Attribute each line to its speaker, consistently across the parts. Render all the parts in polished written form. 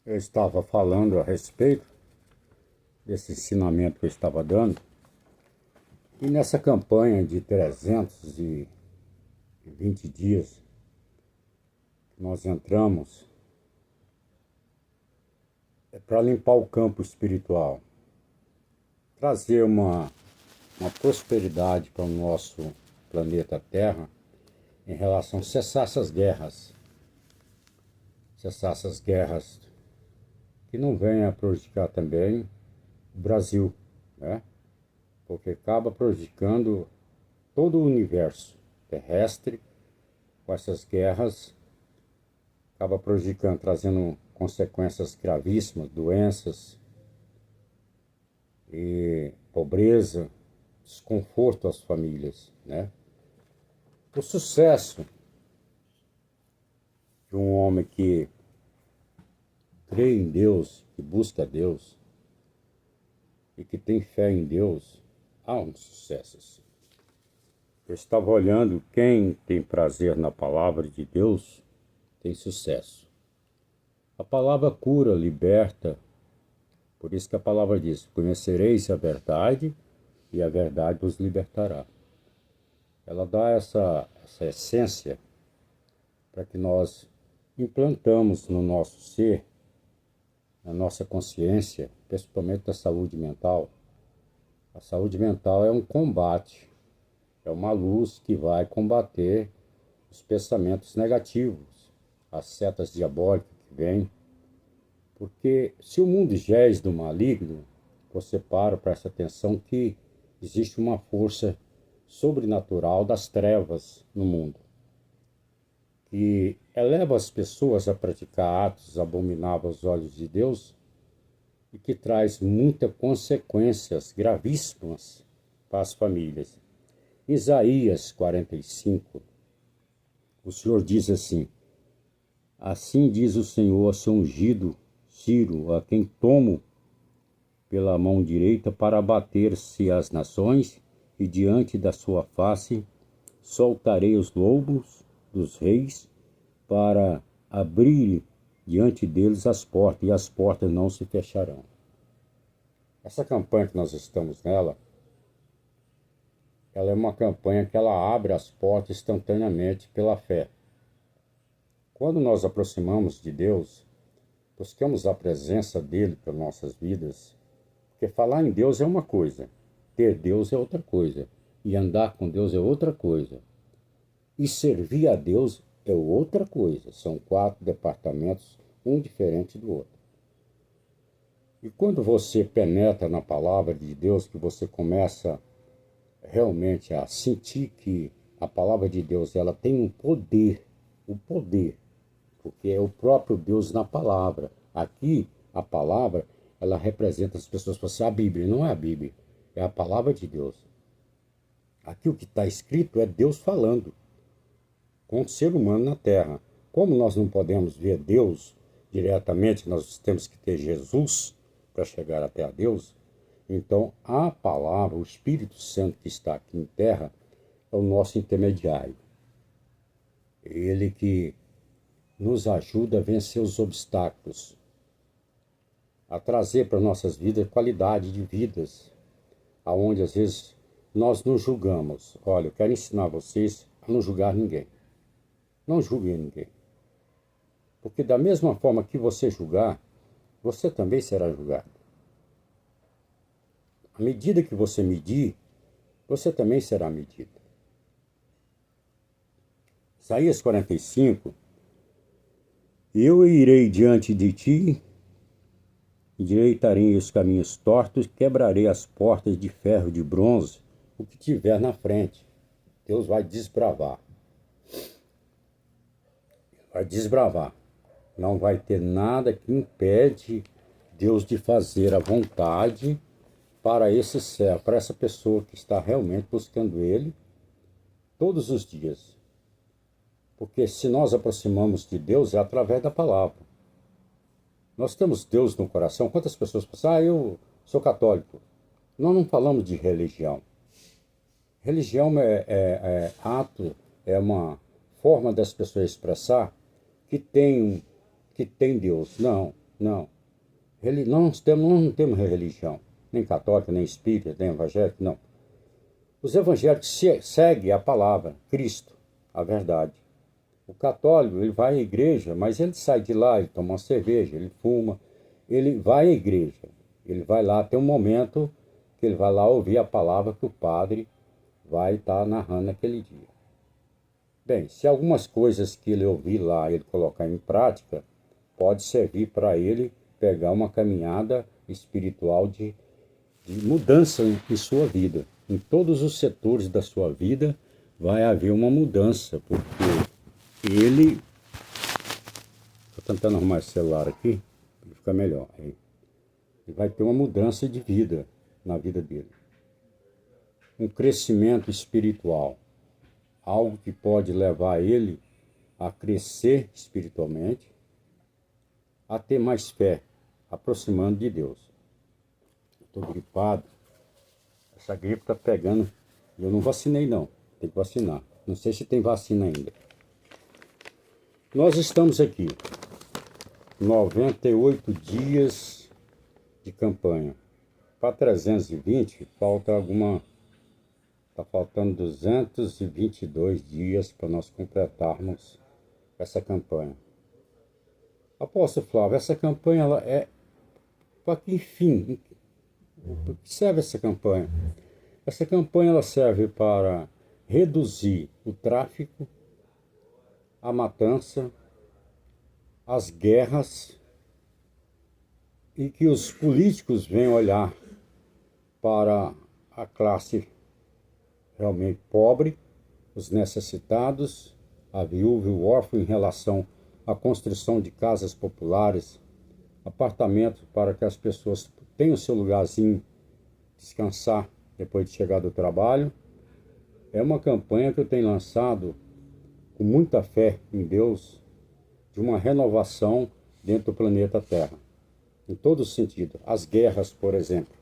Speaker 1: Eu estava falando a respeito desse ensinamento que eu estava dando, e nessa campanha de 320 dias que nós entramos, é para limpar o campo espiritual, trazer uma prosperidade para o nosso planeta Terra em relação a cessar essas guerras que não venham a prejudicar também o Brasil, né? Porque acaba prejudicando todo o universo terrestre com essas guerras, acaba prejudicando, trazendo consequências gravíssimas, doenças e pobreza, desconforto às famílias, né? O sucesso de um homem que crê em Deus, que busca Deus e que tem fé em Deus, há um sucesso assim. Eu estava olhando, quem tem prazer na palavra de Deus tem sucesso. A palavra cura, liberta, por isso que a palavra diz: conhecereis a verdade e a verdade vos libertará. Ela dá essa essência para que nós implantamos no nosso ser, na nossa consciência, principalmente da saúde mental. A saúde mental é um combate, é uma luz que vai combater os pensamentos negativos, as setas diabólicas que vêm. Porque se o mundo jaz do maligno, você presta atenção que existe uma força sobrenatural das trevas no mundo, que eleva as pessoas a praticar atos abomináveis aos olhos de Deus e que traz muitas consequências gravíssimas para as famílias. Isaías 45, o Senhor diz assim: assim diz o Senhor a seu ungido Ciro, a quem tomo pela mão direita para abater-se as nações, e diante da sua face soltarei os lobos dos reis para abrir diante deles as portas, e as portas não se fecharão. Essa campanha que nós estamos nela, ela é uma campanha que ela abre as portas instantaneamente pela fé. Quando nós aproximamos de Deus, buscamos a presença dele para nossas vidas, porque falar em Deus é uma coisa, ter Deus é outra coisa, e andar com Deus é outra coisa, e servir a Deus é outra coisa. São 4 departamentos, um diferente do outro. E quando você penetra na palavra de Deus, que você começa realmente a sentir que a palavra de Deus ela tem um poder, o poder, porque é o próprio Deus na palavra. Aqui, a palavra, ela representa, as pessoas falam assim: a Bíblia. Não é a Bíblia, é a palavra de Deus. Aqui o que está escrito é Deus falando com o ser humano na terra. Como nós não podemos ver Deus diretamente, nós temos que ter Jesus para chegar até a Deus. Então, a palavra, o Espírito Santo que está aqui em terra, é o nosso intermediário. Ele que nos ajuda a vencer os obstáculos, a trazer para nossas vidas qualidade de vidas, aonde às vezes nós não julgamos. Olha, eu quero ensinar vocês a não julgar ninguém. Não julguem ninguém. Porque da mesma forma que você julgar, você também será julgado. À medida que você medir, você também será medido. Isaías 45, eu irei diante de ti, endireitarei os caminhos tortos, quebrarei as portas de ferro e de bronze, o que tiver na frente. Deus vai desbravar. Vai desbravar. Não vai ter nada que impede Deus de fazer a vontade para esse céu, para essa pessoa que está realmente buscando Ele todos os dias. Porque se nós aproximamos de Deus é através da palavra. Nós temos Deus no coração. Quantas pessoas pensam: eu sou católico. Nós não falamos de religião. Religião é ato, é uma forma das pessoas expressar que tem Deus. Não, Não. Nós não temos religião, nem católica, nem espírita, nem evangélica, não. Os evangélicos seguem a palavra, Cristo, a verdade. O católico, ele vai à igreja, mas ele sai de lá, ele toma uma cerveja, ele fuma, ele vai à igreja. Ele vai lá, tem um momento que ele vai lá ouvir a palavra que o padre vai estar narrando naquele dia. Bem, se algumas coisas que ele ouvir lá, ele colocar em prática, pode servir para ele pegar uma caminhada espiritual de mudança em sua vida. Em todos os setores da sua vida vai haver uma mudança, porque ele... Estou tentando arrumar esse celular aqui, para ficar melhor. Ele vai ter uma mudança de vida na vida dele. Um crescimento espiritual. Algo que pode levar ele a crescer espiritualmente, a ter mais fé, aproximando de Deus. Estou gripado. Essa gripe está pegando. Eu não vacinei não. Tem que vacinar. Não sei se tem vacina ainda. Nós estamos aqui. 98 dias de campanha. Para 320, falta alguma... Está faltando 222 dias para nós completarmos essa campanha. Apóstolo Flávio, essa campanha ela é... Para que fim? Para que serve essa campanha? Essa campanha ela serve para reduzir o tráfico, a matança, as guerras, e que os políticos venham olhar para a classe realmente pobre, os necessitados, a viúva e o órfão em relação à construção de casas populares, apartamentos para que as pessoas tenham seu lugarzinho, descansar depois de chegar do trabalho. É uma campanha que eu tenho lançado com muita fé em Deus, de uma renovação dentro do planeta Terra, em todo sentido. As guerras, por exemplo.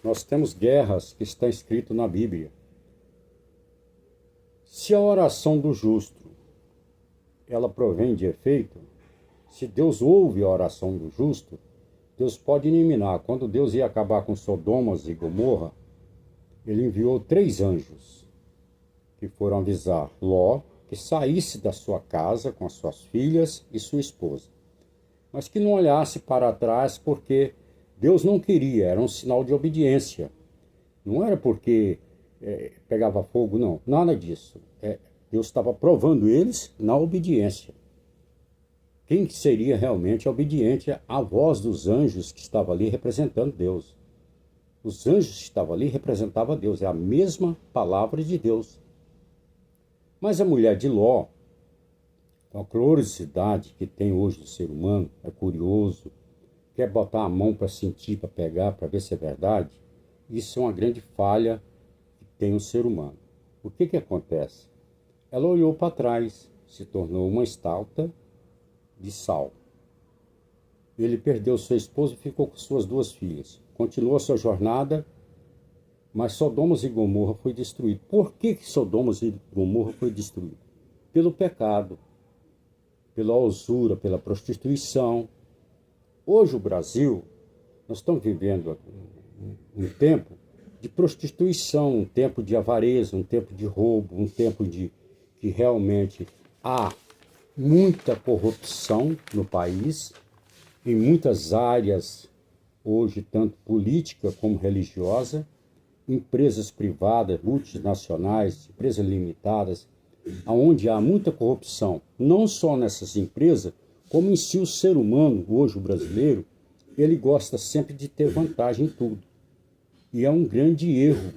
Speaker 1: Nós temos guerras que está escrito na Bíblia. Se a oração do justo, ela provém de efeito, se Deus ouve a oração do justo, Deus pode eliminar. Quando Deus ia acabar com Sodomas e Gomorra, ele enviou 3 anjos que foram avisar Ló que saísse da sua casa com as suas filhas e sua esposa, mas que não olhasse para trás, porque Deus não queria, era um sinal de obediência. Não era porque pegava fogo, não, nada disso. Deus estava provando eles na obediência. Quem seria realmente obediente à voz dos anjos que estava ali representando Deus? Os anjos que estavam ali representavam Deus, é a mesma palavra de Deus. Mas a mulher de Ló, com a curiosidade que tem hoje do ser humano, é curioso, quer botar a mão para sentir, para pegar, para ver se é verdade, isso é uma grande falha que tem o ser humano. O que acontece? Ela olhou para trás, se tornou uma estátua de sal. Ele perdeu sua esposa e ficou com suas 2 filhas. Continuou a sua jornada, mas Sodomas e Gomorra foi destruído. Por que Sodomas e Gomorra foi destruído? Pelo pecado, pela usura, pela prostituição. Hoje o Brasil, nós estamos vivendo um tempo de prostituição, um tempo de avareza, um tempo de roubo, um tempo de que realmente há muita corrupção no país, em muitas áreas, hoje, tanto política como religiosa, empresas privadas, multinacionais, empresas limitadas, onde há muita corrupção, não só nessas empresas, como em si o ser humano, hoje o brasileiro, ele gosta sempre de ter vantagem em tudo. E é um grande erro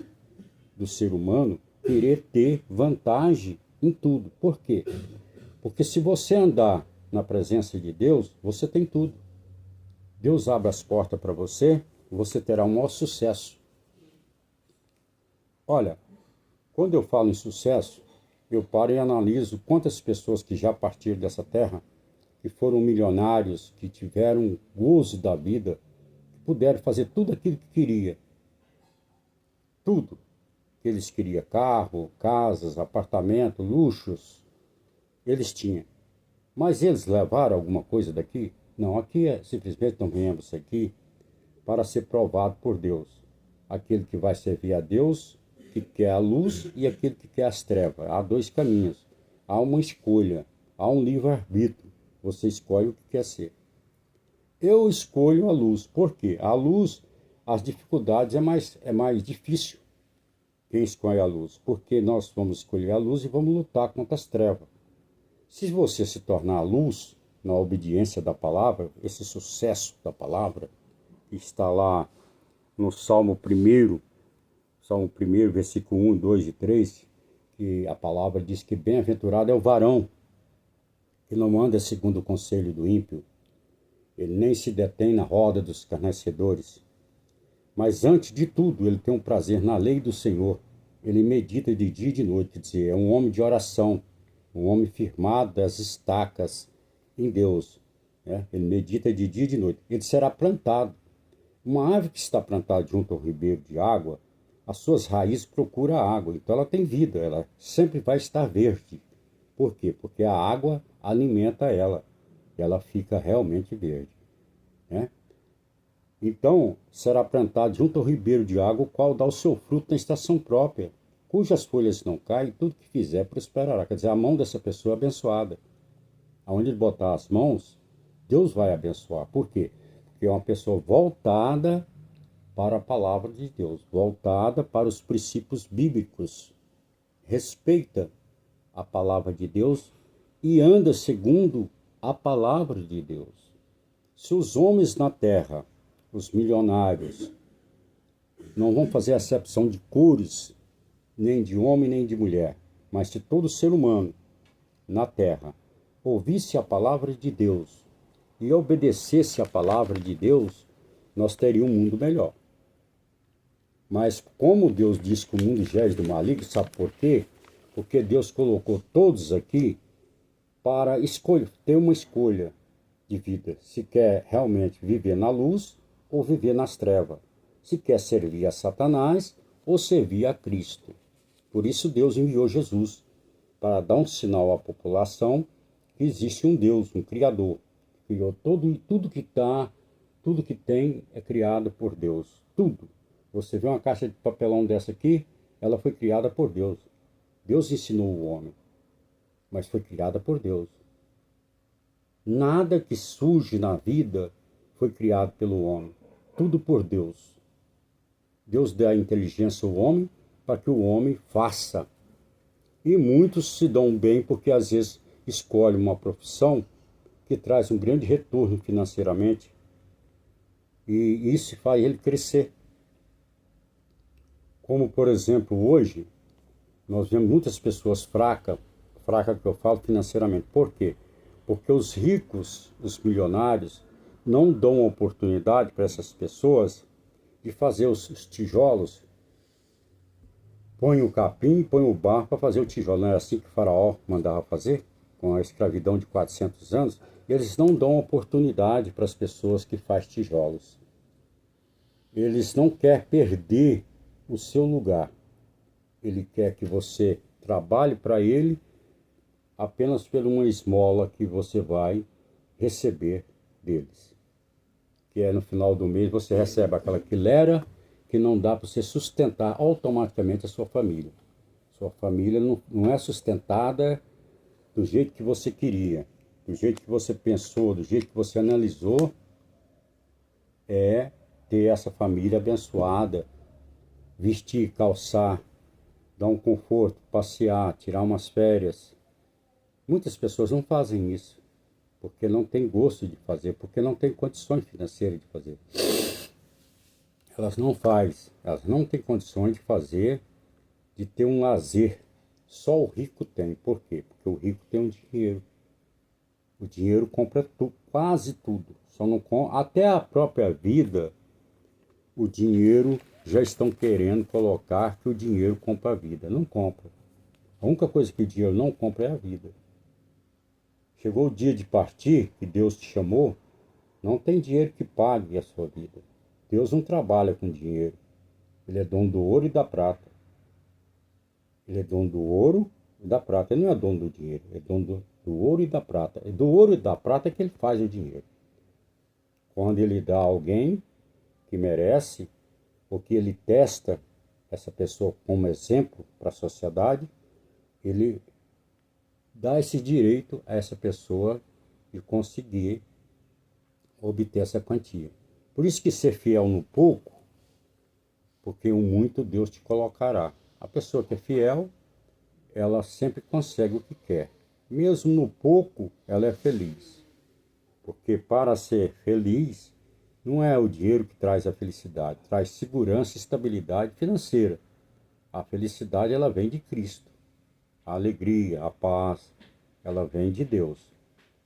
Speaker 1: do ser humano querer ter vantagem em tudo. Por quê? Porque se você andar na presença de Deus, você tem tudo. Deus abre as portas para você, você terá um maior sucesso. Olha, quando eu falo em sucesso, eu paro e analiso quantas pessoas que já partiram dessa terra, que foram milionários, que tiveram gozo da vida, que puderam fazer tudo aquilo que queria. Tudo que eles queriam, carro, casas, apartamento, luxos, eles tinham. Mas eles levaram alguma coisa daqui? Não, aqui é simplesmente não viemos aqui para ser provado por Deus. Aquele que vai servir a Deus, que quer a luz, e aquele que quer as trevas. Há dois caminhos. Há uma escolha, há um livre-arbítrio. Você escolhe o que quer ser. Eu escolho a luz. Por quê? A luz, as dificuldades é mais difícil quem escolhe a luz. Porque nós vamos escolher a luz e vamos lutar contra as trevas. Se você se tornar a luz, na obediência da palavra, esse sucesso da palavra, que está lá no Salmo 1, versículo 1, 2 e 3, que a palavra diz que bem-aventurado é o varão, que não anda segundo o conselho do ímpio, ele nem se detém na roda dos escarnecedores, mas antes de tudo ele tem um prazer na lei do Senhor, ele medita de dia e de noite, quer dizer, é um homem de oração, um homem firmado das estacas em Deus, né? Ele medita de dia e de noite, ele será plantado. Uma árvore que está plantada junto ao ribeiro de água, as suas raízes procuram a água, então ela tem vida, ela sempre vai estar verde. Por quê? Porque a água alimenta ela, e ela fica realmente verde, né? Então, será plantado junto ao ribeiro de água, o qual dá o seu fruto na estação própria, cujas folhas não caem, e tudo que fizer prosperará. Quer dizer, a mão dessa pessoa é abençoada. Aonde ele botar as mãos, Deus vai abençoar. Por quê? Porque é uma pessoa voltada para a palavra de Deus, voltada para os princípios bíblicos, respeita a palavra de Deus e anda segundo a palavra de Deus. Se os homens na terra, os milionários, não vão fazer acepção de cores, nem de homem nem de mulher, mas se todo ser humano na terra ouvisse a palavra de Deus e obedecesse a palavra de Deus, nós teríamos um mundo melhor. Mas como Deus diz que o mundo jaz do maligno, sabe por quê? Porque Deus colocou todos aqui para ter uma escolha de vida. Se quer realmente viver na luz ou viver nas trevas. Se quer servir a Satanás ou servir a Cristo. Por isso Deus enviou Jesus, para dar um sinal à população que existe um Deus, um Criador. Criou tudo que tem é criado por Deus. Tudo. Você vê uma caixa de papelão dessa aqui, ela foi criada por Deus. Deus ensinou o homem, mas foi criada por Deus. Nada que surge na vida foi criado pelo homem. Tudo por Deus. Deus dá a inteligência ao homem para que o homem faça. E muitos se dão bem porque às vezes escolhem uma profissão que traz um grande retorno financeiramente. E isso faz ele crescer. Como, por exemplo, hoje, nós vemos muitas pessoas fracas que eu falo financeiramente. Por quê? Porque os ricos, os milionários, não dão oportunidade para essas pessoas de fazer os tijolos. Põe o capim, põe o barro para fazer o tijolo. Não era assim que o faraó mandava fazer? Com a escravidão de 400 anos. Eles não dão oportunidade para as pessoas que fazem tijolos. Eles não querem perder o seu lugar. Ele quer que você trabalhe para ele apenas por uma esmola que você vai receber deles. Que é no final do mês você recebe aquela quilera que não dá para você sustentar automaticamente a sua família. Sua família não é sustentada do jeito que você queria, do jeito que você pensou, do jeito que você analisou, é ter essa família abençoada, vestir, calçar, dar um conforto, passear, tirar umas férias. Muitas pessoas não fazem isso, porque não tem gosto de fazer, porque não tem condições financeiras de fazer. Elas não têm condições de fazer, de ter um lazer. Só o rico tem. Por quê? Porque o rico tem um dinheiro. O dinheiro compra quase tudo. Só não compra, até a própria vida, o dinheiro já estão querendo colocar que o dinheiro compra a vida. Não compra. A única coisa que o dinheiro não compra é a vida. Chegou o dia de partir, que Deus te chamou, não tem dinheiro que pague a sua vida. Deus não trabalha com dinheiro. Ele é dono do ouro e da prata. Ele é dono do ouro e da prata. Ele não é dono do dinheiro. Ele é dono do ouro e da prata. É do ouro e da prata que ele faz o dinheiro. Quando ele dá a alguém que merece, ou que ele testa essa pessoa como exemplo para a sociedade, ele dá esse direito a essa pessoa de conseguir obter essa quantia. Por isso que ser fiel no pouco, porque o muito Deus te colocará. A pessoa que é fiel, ela sempre consegue o que quer. Mesmo no pouco, ela é feliz. Porque para ser feliz, não é o dinheiro que traz a felicidade, traz segurança e estabilidade financeira. A felicidade, ela vem de Cristo. A alegria, a paz, ela vem de Deus.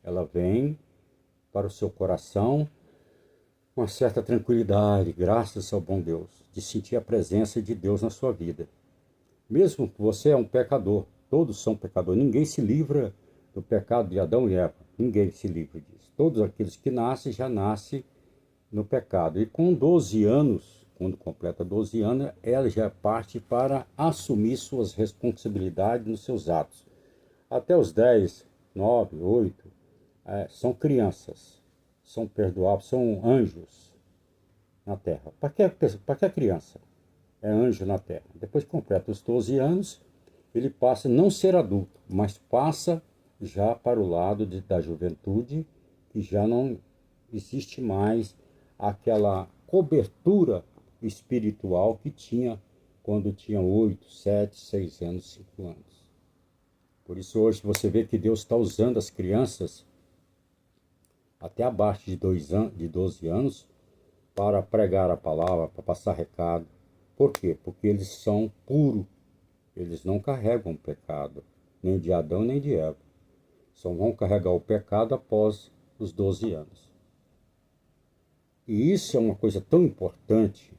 Speaker 1: Ela vem para o seu coração com uma certa tranquilidade, graças ao bom Deus, de sentir a presença de Deus na sua vida. Mesmo que você é um pecador, todos são pecadores, ninguém se livra do pecado de Adão e Eva, ninguém se livra disso. Todos aqueles que nascem, já nascem no pecado. E com 12 anos, quando completa 12 anos, ela já parte para assumir suas responsabilidades nos seus atos. Até os 10, 9, 8, são crianças, são perdoáveis, são anjos na terra. Para que a criança é anjo na terra? Depois que completa os 12 anos, ele passa a não ser adulto, mas passa já para o lado da juventude, que já não existe mais aquela cobertura espiritual que tinha quando tinha 8, 7, 6 anos, 5 anos. Por isso hoje você vê que Deus está usando as crianças até abaixo de 12 anos para pregar a palavra, para passar recado. Por quê? Porque eles são puros, eles não carregam o pecado, nem de Adão nem de Eva. Só vão carregar o pecado após os 12 anos. E isso é uma coisa tão importante,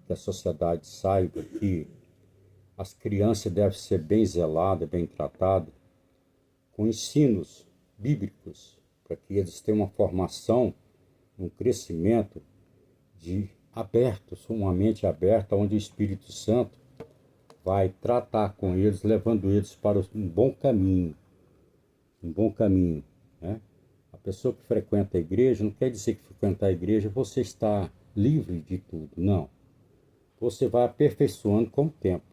Speaker 1: que a sociedade saiba que as crianças devem ser bem zeladas, bem tratadas, com ensinos bíblicos, para que eles tenham uma formação, um crescimento aberto, uma mente aberta, onde o Espírito Santo vai tratar com eles, levando eles para um bom caminho, né? A pessoa que frequenta a igreja, não quer dizer que frequentar a igreja você está livre de tudo, não. Você vai aperfeiçoando com o tempo.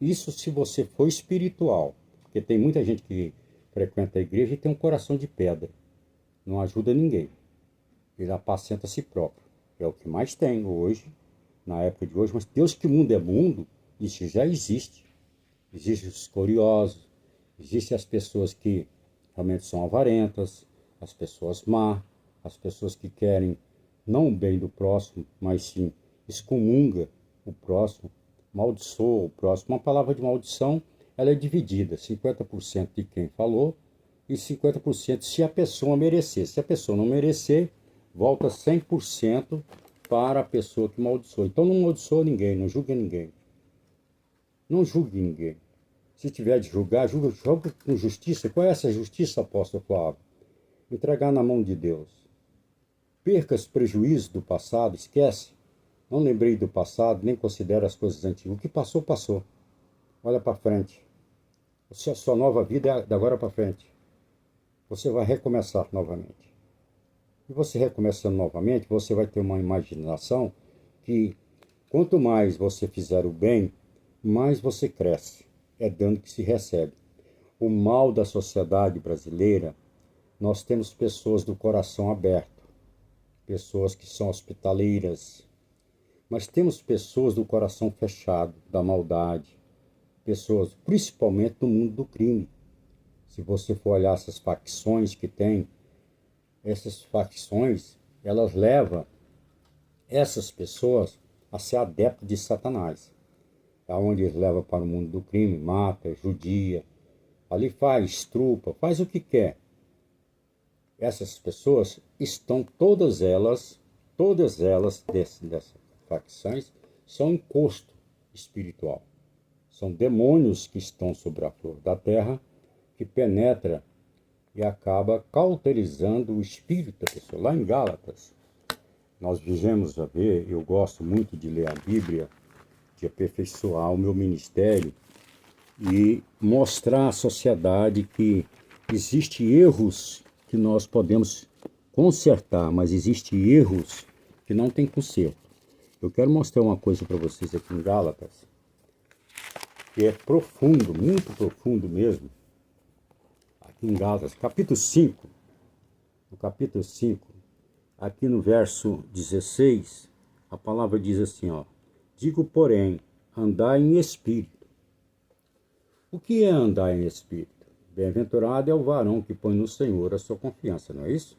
Speaker 1: Isso se você for espiritual, porque tem muita gente que frequenta a igreja e tem um coração de pedra, não ajuda ninguém, ele apacenta a si próprio. É o que mais tem hoje, na época de hoje, mas Deus que o mundo é mundo, isso já existe. Existem os curiosos, existem as pessoas que realmente são avarentas, as pessoas má, as pessoas que querem não o bem do próximo, mas sim excomunga o próximo, maldiçoa o próximo. Uma palavra de maldição, ela é dividida, 50% de quem falou e 50% se a pessoa merecer. Se a pessoa não merecer, volta 100% para a pessoa que maldiçoou. Então não maldiçoa ninguém, não julgue ninguém. Não julgue ninguém. Se tiver de julgar, julga com justiça. Qual é essa justiça, apóstolo Flávio? Entregar na mão de Deus. Perca os prejuízos do passado, esquece. Não lembrei do passado, nem considere as coisas antigas. O que passou, passou. Olha para frente. A sua nova vida é da agora para frente. Você vai recomeçar novamente. E você recomeçando novamente, você vai ter uma imaginação que quanto mais você fizer o bem, mais você cresce. É dando que se recebe. O mal da sociedade brasileira, nós temos pessoas do coração aberto, pessoas que são hospitaleiras, mas temos pessoas do coração fechado, da maldade, pessoas principalmente no mundo do crime. Se você for olhar essas facções que tem, essas facções, elas levam essas pessoas a ser adeptos de Satanás. Aonde eles levam para o mundo do crime, mata, judia, ali faz, estrupa, faz o que quer. Essas pessoas estão todas elas dessas facções, são encosto espiritual. São demônios que estão sobre a flor da terra, que penetra e acaba cauterizando o espírito da pessoa. Lá em Gálatas, nós vivemos a ver, eu gosto muito de ler a Bíblia, de aperfeiçoar o meu ministério e mostrar à sociedade que existem erros que nós podemos consertar, mas existem erros que não tem conserto. Eu quero mostrar uma coisa para vocês aqui em Gálatas, que é profundo, muito profundo mesmo. Aqui em Gálatas, capítulo 5, no capítulo 5, aqui no verso 16, a palavra diz assim, ó: digo, porém, andai em espírito. O que é andar em espírito? Bem-aventurado é o varão que põe no Senhor a sua confiança, não é isso?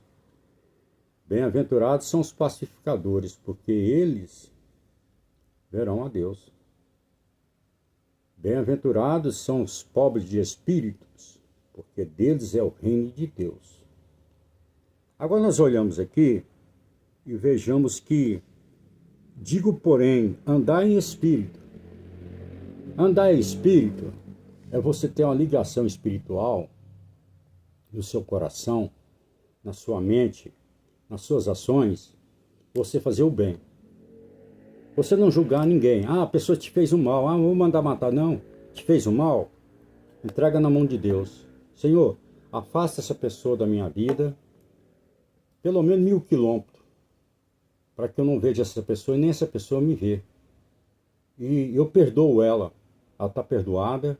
Speaker 1: Bem-aventurados são os pacificadores, porque eles verão a Deus. Bem-aventurados são os pobres de espíritos, porque deles é o reino de Deus. Agora nós olhamos aqui e vejamos que, digo, porém, andar em espírito. Andar em espírito é você ter uma ligação espiritual no seu coração, na sua mente, nas suas ações, você fazer o bem. Você não julgar ninguém. Ah, a pessoa te fez o mal. Ah, vou mandar matar. Não. Te fez o mal. Entrega na mão de Deus. Senhor, afasta essa pessoa da minha vida, pelo menos 1000 quilômetros, para que eu não veja essa pessoa e nem essa pessoa me vê. E eu perdoo ela. Ela está perdoada.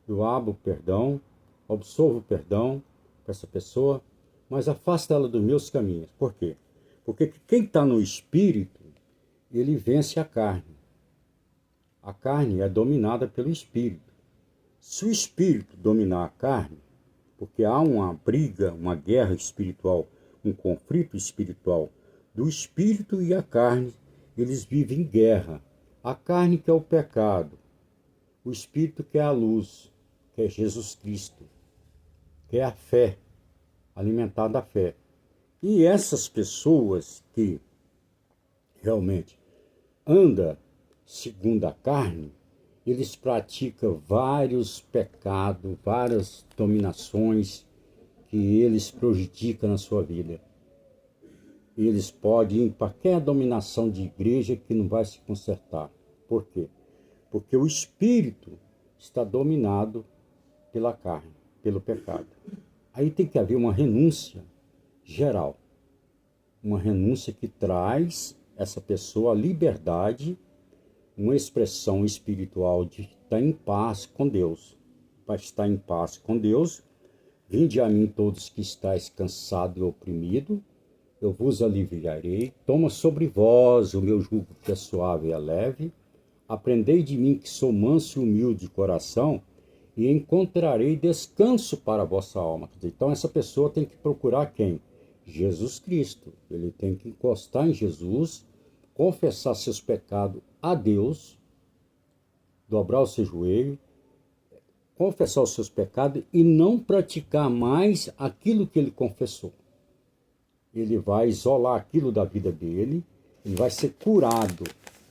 Speaker 1: Eu abro perdão, absolvo perdão para essa pessoa, mas afasta ela dos meus caminhos. Por quê? Porque quem está no espírito, ele vence a carne. A carne é dominada pelo espírito. Se o espírito dominar a carne, porque há uma briga, uma guerra espiritual, um conflito espiritual do espírito e a carne, eles vivem em guerra. A carne que é o pecado, o espírito que é a luz, que é Jesus Cristo, que é a fé, alimentar da fé. E essas pessoas que realmente andam segundo a carne, eles praticam vários pecados, várias dominações que eles prejudicam na sua vida. Eles podem ir para qualquer dominação de igreja que não vai se consertar. Por quê? Porque o espírito está dominado pela carne, pelo pecado. Aí tem que haver uma renúncia geral. Uma renúncia que traz essa pessoa a liberdade, uma expressão espiritual de estar em paz com Deus. Para estar em paz com Deus, vinde a mim todos que estáis cansados e oprimidos, eu vos aliviarei. Toma sobre vós o meu jugo que é suave e é leve. Aprendei de mim que sou manso e humilde de coração, e encontrarei descanso para a vossa alma. Então essa pessoa tem que procurar quem? Jesus Cristo. Ele tem que encostar em Jesus, confessar seus pecados a Deus, dobrar o seu joelho, confessar os seus pecados e não praticar mais aquilo que ele confessou. Ele vai isolar aquilo da vida dele, ele vai ser curado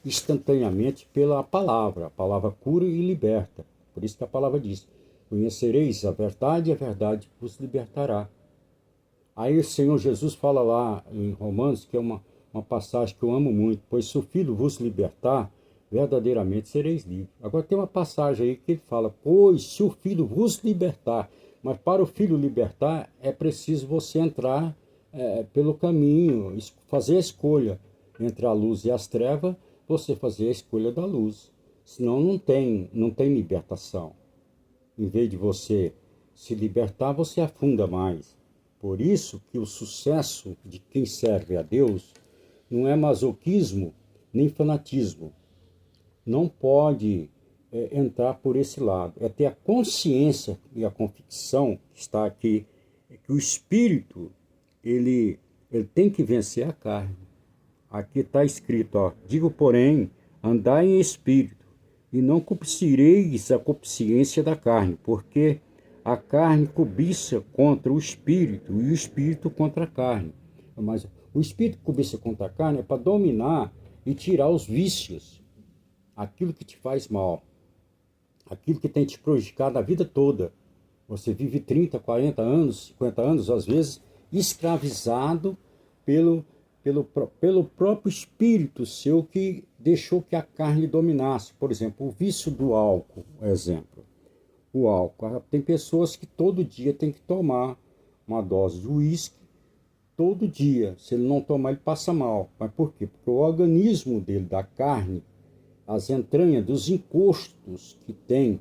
Speaker 1: instantaneamente pela palavra. A palavra cura e liberta. Por isso que a palavra diz: conhecereis a verdade e a verdade vos libertará. Aí o Senhor Jesus fala lá em Romanos, que é uma passagem que eu amo muito: pois se o Filho vos libertar, verdadeiramente sereis livres. Agora tem uma passagem aí que ele fala: pois se o Filho vos libertar, mas para o Filho libertar é preciso você entrar pelo caminho, fazer a escolha entre a luz e as trevas, você fazer a escolha da luz. Senão não tem libertação. Em vez de você se libertar, você afunda mais. Por isso que o sucesso de quem serve a Deus não é masoquismo nem fanatismo. Não pode entrar por esse lado. É ter a consciência e a convicção que está aqui, que o Espírito, ele tem que vencer a carne. Aqui está escrito, ó: digo, porém, andai em espírito, e não cobicireis a consciência da carne, porque a carne cobiça contra o espírito, e o espírito contra a carne. Mas o espírito que cobiça contra a carne é para dominar e tirar os vícios, aquilo que te faz mal, aquilo que tem te prejudicado a vida toda. Você vive 30, 40 anos, 50 anos, às vezes, escravizado pelo próprio espírito seu, que deixou que a carne dominasse. Por exemplo, o vício do álcool, exemplo. O álcool. Tem pessoas que todo dia tem que tomar uma dose de uísque todo dia. Se ele não tomar, ele passa mal. Mas por quê? Porque o organismo dele, da carne, as entranhas dos encostos que tem,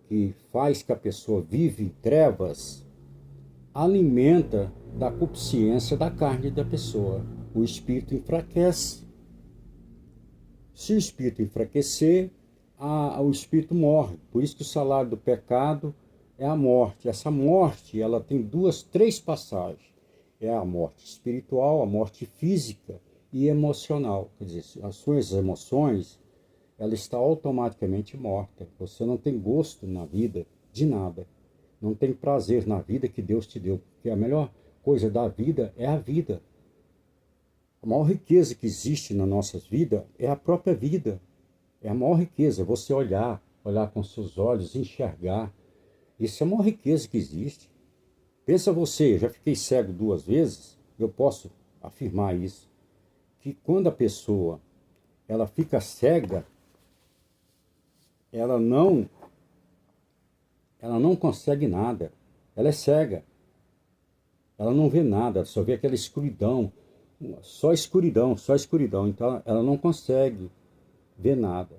Speaker 1: que faz que a pessoa vive em trevas, alimenta da consciência da carne da pessoa. O espírito enfraquece. Se o espírito enfraquecer, o espírito morre. Por isso que o salário do pecado é a morte. Essa morte, ela tem duas, três passagens. É a morte espiritual, a morte física e emocional. Quer dizer, as suas emoções, ela está automaticamente morta. Você não tem gosto na vida de nada. Não tem prazer na vida que Deus te deu. Porque a melhor coisa da vida é a vida. A maior riqueza que existe na nossa vida é a própria vida. É a maior riqueza, você olhar com seus olhos, enxergar. Isso é a maior riqueza que existe. Pensa você, eu já fiquei cego 2 vezes, eu posso afirmar isso, que quando a pessoa ela fica cega, ela não consegue nada. Ela é cega. Ela não vê nada, só vê aquela escuridão. Só escuridão, só escuridão. Então ela não consegue ver nada.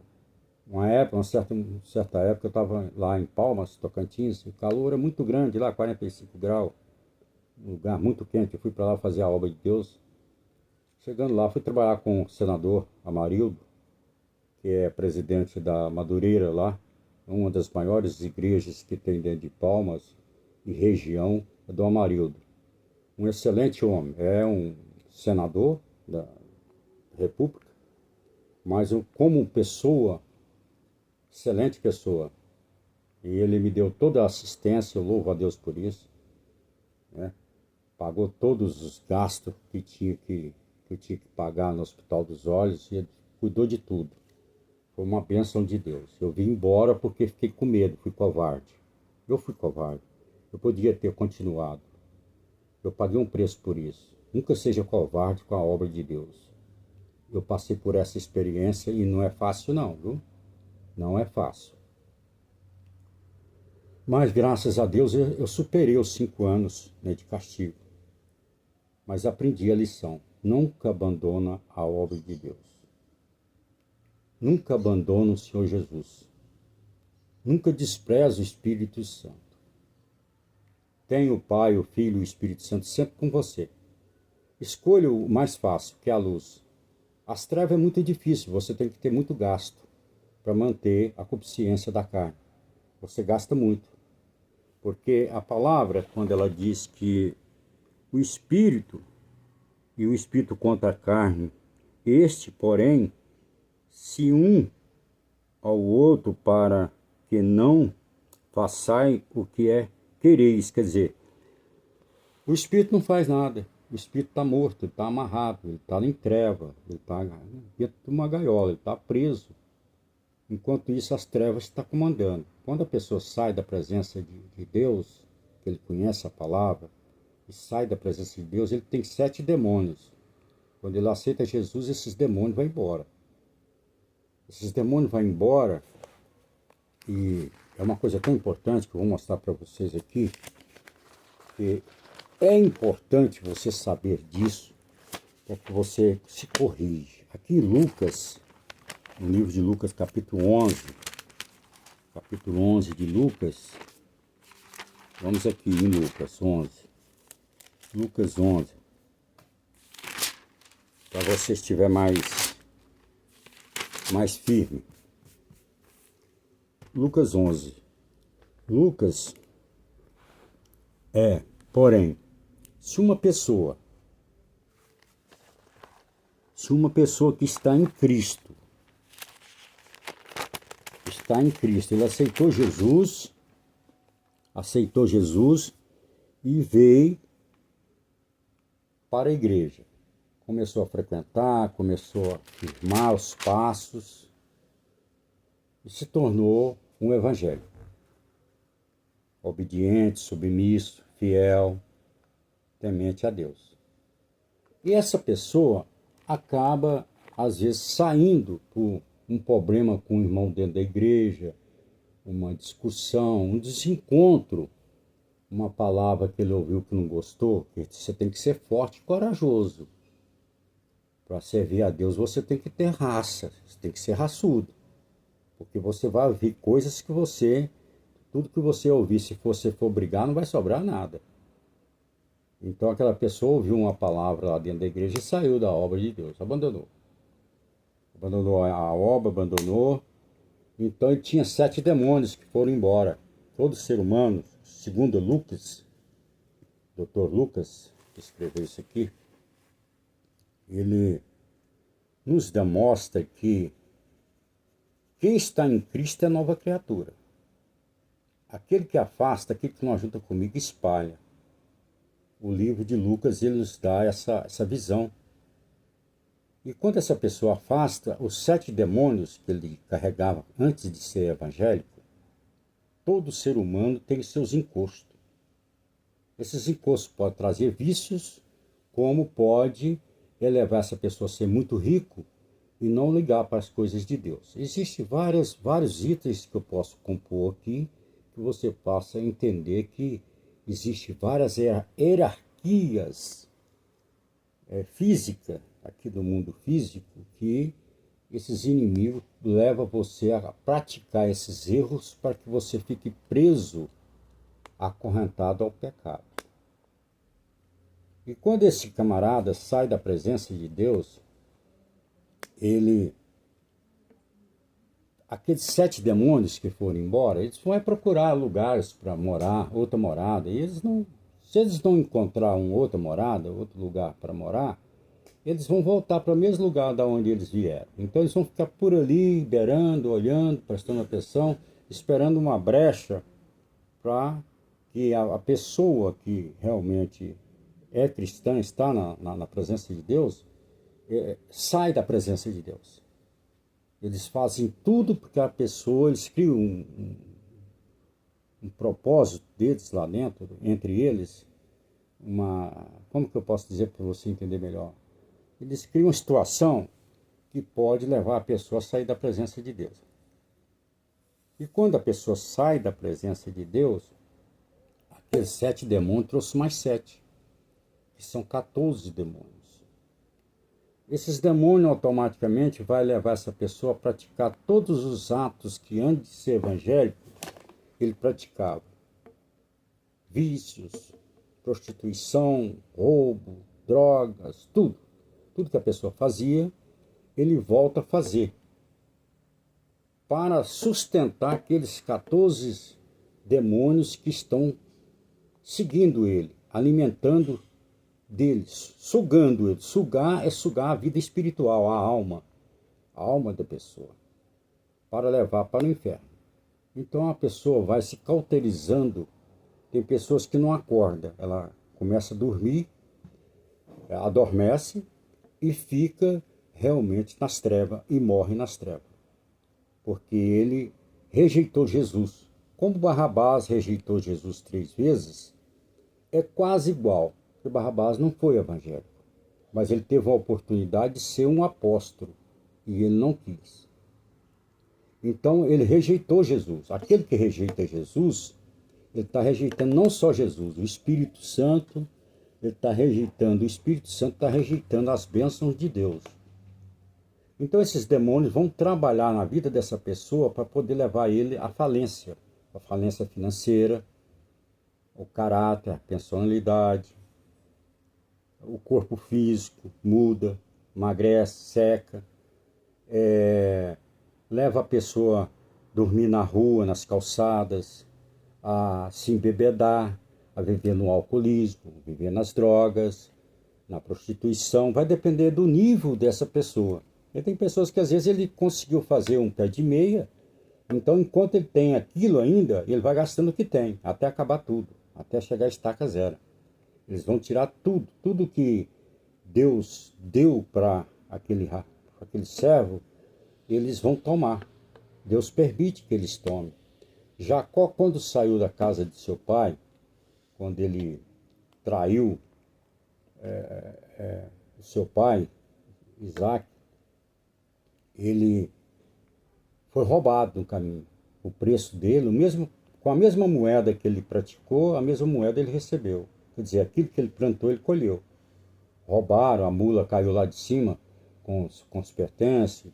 Speaker 1: Uma certa época eu estava lá em Palmas, Tocantins, o calor era muito grande lá, 45 graus, um lugar muito quente. Eu fui para lá fazer a obra de Deus. Chegando lá, fui trabalhar com o senador Amarildo, que é presidente da Madureira lá, uma das maiores igrejas que tem dentro de Palmas e região, é do Amarildo. Um excelente homem, é um senador da República, mas como pessoa, excelente pessoa. E ele me deu toda a assistência, eu louvo a Deus por isso, né? Pagou todos os gastos que eu tinha que pagar no Hospital dos Olhos, e ele cuidou de tudo. Foi uma bênção de Deus. Eu vim embora porque fiquei com medo, fui covarde. Eu fui covarde. Eu podia ter continuado. Eu paguei um preço por isso. Nunca seja covarde com a obra de Deus. Eu passei por essa experiência e não é fácil não, viu? Não é fácil. Mas graças a Deus eu superei os 5 anos, né, de castigo. Mas aprendi a lição. Nunca abandona a obra de Deus. Nunca abandona o Senhor Jesus. Nunca despreza o Espírito Santo. Tenha o Pai, o Filho e o Espírito Santo sempre com você. Escolha o mais fácil, que é a luz. As trevas é muito difícil, você tem que ter muito gasto para manter a consciência da carne. Você gasta muito. Porque a palavra, quando ela diz que o Espírito e o Espírito contra a carne, este, porém, se um ao outro para que não façai o que é quereis. Quer dizer, o Espírito não faz nada. O Espírito está morto, ele está amarrado, ele está em treva, ele está dentro de uma gaiola, ele está preso. Enquanto isso, as trevas estão comandando. Quando a pessoa sai da presença de Deus, que ele conhece a palavra, e sai da presença de Deus, ele tem 7 demônios. Quando ele aceita Jesus, esses demônios vão embora. Esses demônios vão embora, e é uma coisa tão importante que eu vou mostrar para vocês aqui, que é importante você saber disso, para que você se corrija. Aqui em Lucas, no livro de Lucas, capítulo 11 de Lucas, vamos aqui em Lucas 11, para você estiver mais firme. Lucas 11. Lucas porém, se uma pessoa que está em Cristo, ele aceitou Jesus e veio para a igreja. Começou a frequentar, começou a firmar os passos e se tornou um evangélico. Obediente, submisso, fiel, temente a Deus. E essa pessoa acaba, às vezes, saindo por um problema com o irmão dentro da igreja, uma discussão, um desencontro uma palavra que ele ouviu que não gostou, que você tem que ser forte e corajoso. Para servir a Deus você tem que ter raça, você tem que ser raçudo. Porque você vai ouvir coisas que tudo que você ouvir, se você for brigar, não vai sobrar nada. Então aquela pessoa ouviu uma palavra lá dentro da igreja e saiu da obra de Deus, abandonou. Abandonou a obra, abandonou. Então ele tinha 7 demônios que foram embora. Todo ser humano, segundo Lucas, Dr. Lucas, que escreveu isso aqui, ele nos demonstra que quem está em Cristo é nova criatura. Aquele que afasta, aquele que não ajuda comigo, espalha. O livro de Lucas, ele nos dá essa visão. E quando essa pessoa afasta, os 7 demônios que ele carregava antes de ser evangélico, todo ser humano tem seus encostos. Esses encostos podem trazer vícios, como pode elevar essa pessoa a ser muito rico e não ligar para as coisas de Deus. Existem vários itens que eu posso compor aqui, que você possa entender que existem várias hierarquias físicas aqui do mundo físico, que esses inimigos levam você a praticar esses erros para que você fique preso, acorrentado ao pecado. E quando esse camarada sai da presença de Deus, aqueles 7 demônios que foram embora, eles vão procurar lugares para morar, outra morada. E se eles não encontrar outra morada, outro lugar para morar, eles vão voltar para o mesmo lugar da onde eles vieram. Então eles vão ficar por ali, beirando, olhando, prestando atenção, esperando uma brecha para que a pessoa que realmente é cristã, está na presença de Deus, sai da presença de Deus. Eles fazem tudo porque a pessoa, eles criam um propósito deles lá dentro, entre eles, como que eu posso dizer para você entender melhor? Eles criam uma situação que pode levar a pessoa a sair da presença de Deus. E quando a pessoa sai da presença de Deus, aqueles 7 demônios trouxeram mais 7, que são 14 demônios. Esses demônios automaticamente vai levar essa pessoa a praticar todos os atos que antes de ser evangélico ele praticava. Vícios, prostituição, roubo, drogas, tudo. Tudo que a pessoa fazia, ele volta a fazer. Para sustentar aqueles 14 demônios que estão seguindo ele, alimentando deles, sugando ele. Sugar é sugar a vida espiritual, a alma da pessoa, para levar para o inferno. Então a pessoa vai se cauterizando. Tem pessoas que não acordam, ela começa a dormir, adormece e fica realmente nas trevas e morre nas trevas, porque ele rejeitou Jesus. Como Barrabás rejeitou Jesus 3 vezes, é quase igual, porque Barrabás não foi evangélico, mas ele teve a oportunidade de ser um apóstolo e ele não quis. Então ele rejeitou Jesus. Aquele que rejeita Jesus, ele está rejeitando não só Jesus, o Espírito Santo. Ele está rejeitando, o Espírito Santo está rejeitando as bênçãos de Deus. Então esses demônios vão trabalhar na vida dessa pessoa para poder levar ele à falência. A falência financeira, o caráter, a personalidade, o corpo físico muda, emagrece, seca, leva a pessoa a dormir na rua, nas calçadas, a se embebedar, a viver no alcoolismo, viver nas drogas, na prostituição. Vai depender do nível dessa pessoa. E tem pessoas que às vezes ele conseguiu fazer um pé de meia, então enquanto ele tem aquilo ainda, ele vai gastando o que tem, até acabar tudo, até chegar a estaca zero. Eles vão tirar tudo que Deus deu para aquele servo, eles vão tomar. Deus permite que eles tomem. Jacó, quando saiu da casa de seu pai, quando ele traiu seu pai, Isaac, ele foi roubado no caminho. O preço dele, o mesmo com a mesma moeda que ele praticou, a mesma moeda ele recebeu. Quer dizer, aquilo que ele plantou, ele colheu. Roubaram, a mula caiu lá de cima com os pertences,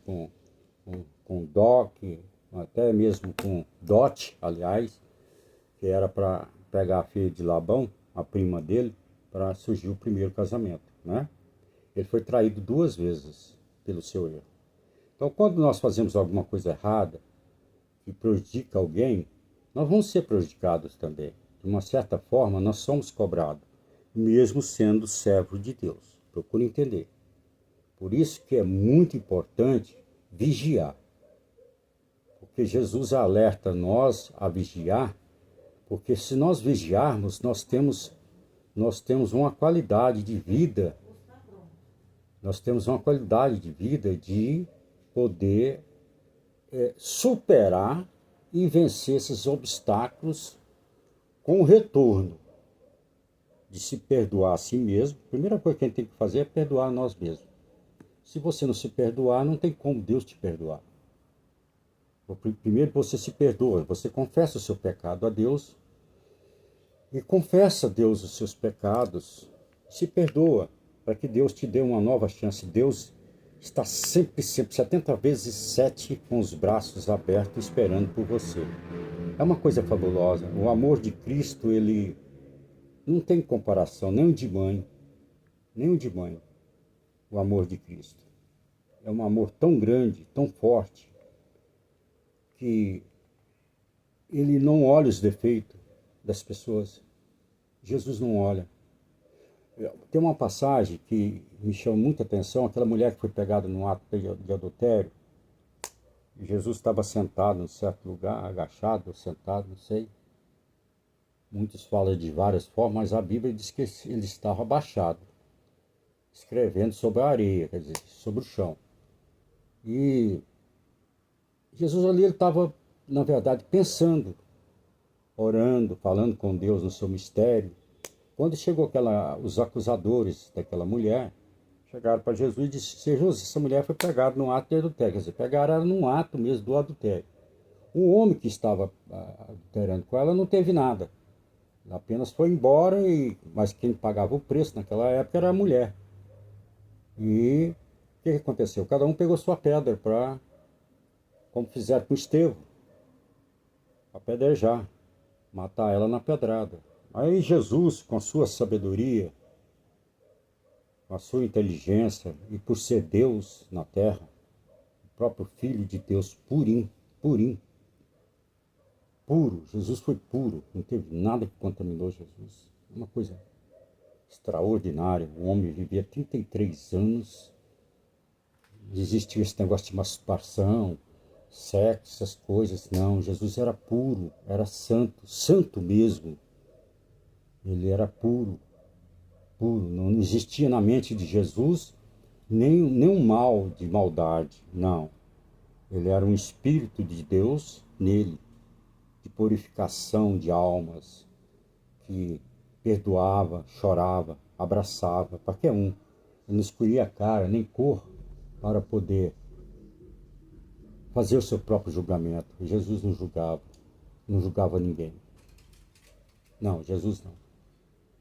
Speaker 1: com DOC, até mesmo com dote, aliás, que era para pegar a filha de Labão, a prima dele, para surgir o primeiro casamento, né? Ele foi traído 2 vezes pelo seu erro. Então, quando nós fazemos alguma coisa errada, que prejudica alguém, nós vamos ser prejudicados também. De uma certa forma, nós somos cobrados, mesmo sendo servo de Deus. Procure entender. Por isso que é muito importante vigiar. Porque Jesus alerta nós a vigiar, porque se nós vigiarmos, nós temos uma qualidade de vida. Nós temos uma qualidade de vida de poder superar e vencer esses obstáculos com o retorno de se perdoar a si mesmo. A primeira coisa que a gente tem que fazer é perdoar a nós mesmos. Se você não se perdoar, não tem como Deus te perdoar. Primeiro você se perdoa, você confessa o seu pecado a Deus e confessa a Deus os seus pecados, se perdoa, para que Deus te dê uma nova chance. Deus está sempre, 70 vezes 7 com os braços abertos esperando por você. É uma coisa fabulosa. O amor de Cristo, ele não tem comparação, nem o de mãe, nem o de mãe. O amor de Cristo é um amor tão grande, tão forte, que ele não olha os defeitos das pessoas. Jesus não olha. Tem uma passagem que me chama muita atenção, aquela mulher que foi pegada num ato de adultério. Jesus estava sentado em certo lugar, agachado, sentado, não sei. Muitos falam de várias formas, mas a Bíblia diz que ele estava abaixado, escrevendo sobre a areia, quer dizer, sobre o chão. E Jesus ali, ele estava, na verdade, pensando, orando, falando com Deus no seu mistério. Quando chegou os acusadores daquela mulher, chegaram para Jesus e disseram: Jesus, essa mulher foi pegada num ato de adultério. Quer dizer, pegaram ela num ato mesmo do adultério. O homem que estava adulterando com ela não teve nada. Apenas foi embora, mas quem pagava o preço naquela época era a mulher. E o que aconteceu? Cada um pegou sua pedra como fizeram com Estevão, para apedrejar, matar ela na pedrada. Aí Jesus, com a sua sabedoria, com a sua inteligência, e por ser Deus na terra, o próprio Filho de Deus, purinho, puro, Jesus foi puro, não teve nada que contaminou Jesus. Uma coisa extraordinária. O homem vivia 33 anos, não existia esse negócio de masturbação, sexo, essas coisas. Não, Jesus era puro, era santo, santo mesmo. Ele era puro, puro. Não existia na mente de Jesus nenhum mal de maldade, não. Ele era um Espírito de Deus nele, de purificação de almas, que perdoava, chorava, abraçava, qualquer um. Ele não escolhia cara, nem cor, para poder fazer o seu próprio julgamento. Jesus não julgava ninguém. Não, Jesus não.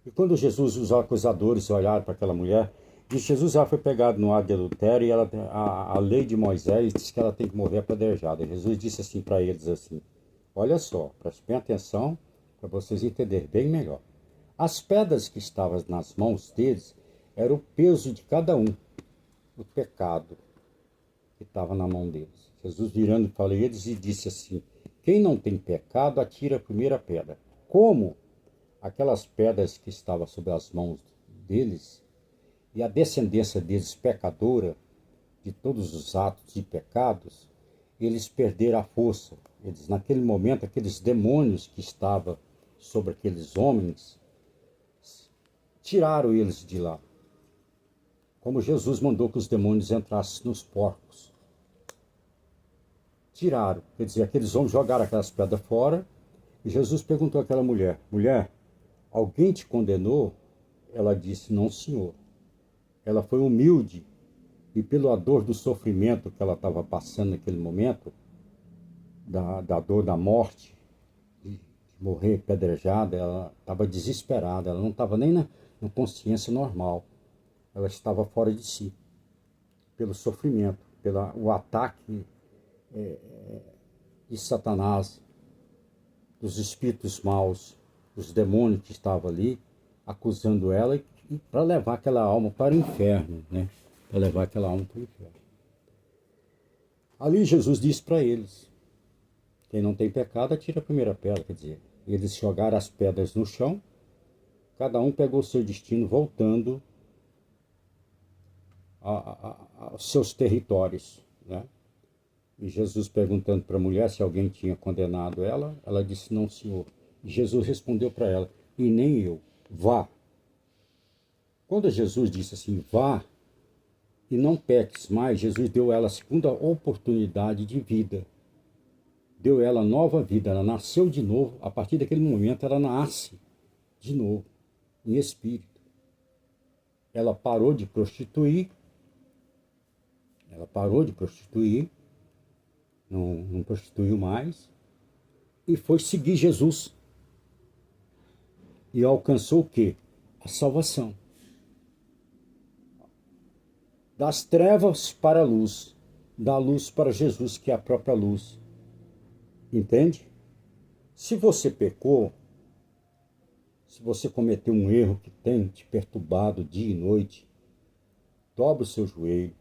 Speaker 1: E quando Jesus, os acusadores olharam para aquela mulher, e Jesus já foi pegado no ato de adultério, e a lei de Moisés diz que ela tem que morrer apedrejada. Jesus disse assim para eles assim: olha só, prestem bem atenção para vocês entenderem bem melhor. As pedras que estavam nas mãos deles era o peso de cada um, o pecado que estava na mão deles. Jesus virando para eles e disse assim: quem não tem pecado, atira a primeira pedra. Como aquelas pedras que estavam sob as mãos deles, e a descendência deles pecadora, de todos os atos de pecados, eles perderam a força. Eles, naquele momento, aqueles demônios que estavam sobre aqueles homens, tiraram eles de lá. Como Jesus mandou que os demônios entrassem nos porcos. Tiraram. Quer dizer, aqueles homens jogaram aquelas pedras fora, e Jesus perguntou àquela mulher: mulher, alguém te condenou? Ela disse: não, Senhor. Ela foi humilde, e pela dor do sofrimento que ela estava passando naquele momento, da dor da morte, de morrer apedrejada, ela estava desesperada, ela não estava nem na consciência normal. Ela estava fora de si, pelo sofrimento, pelo ataque de Satanás, dos espíritos maus, dos demônios que estavam ali, acusando ela e para levar aquela alma para o inferno, né? Para levar aquela alma para o inferno. Ali Jesus disse para eles: quem não tem pecado, atira a primeira pedra. Quer dizer, eles jogaram as pedras no chão, cada um pegou o seu destino, voltando aos seus territórios, né? E Jesus perguntando para a mulher se alguém tinha condenado ela, ela disse: não, Senhor. E Jesus respondeu para ela: e nem eu, vá. Quando Jesus disse assim, vá e não peques mais, Jesus deu a ela a segunda oportunidade de vida. Deu a ela nova vida, ela nasceu de novo. A partir daquele momento ela nasce de novo, em espírito. Ela parou de prostituir, não prostituiu mais, e foi seguir Jesus. E alcançou o quê? A salvação. Das trevas para a luz, da luz para Jesus, que é a própria luz. Entende? Se você pecou, se você cometeu um erro que tem te perturbado dia e noite, dobra o seu joelho,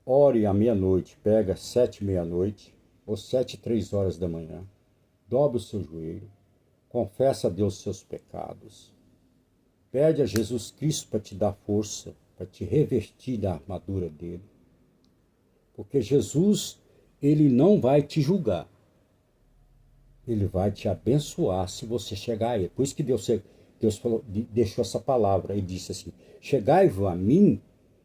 Speaker 1: ore à meia-noite, pega 7h, meia-noite, ou 7h, 3h da manhã, dobra o seu joelho, confessa a Deus seus pecados, pede a Jesus Cristo para te dar força, para te revestir da armadura dele, porque Jesus, ele não vai te julgar, ele vai te abençoar se você chegar a ele. Por isso que Deus falou, deixou essa palavra e disse assim: chegai-vos a mim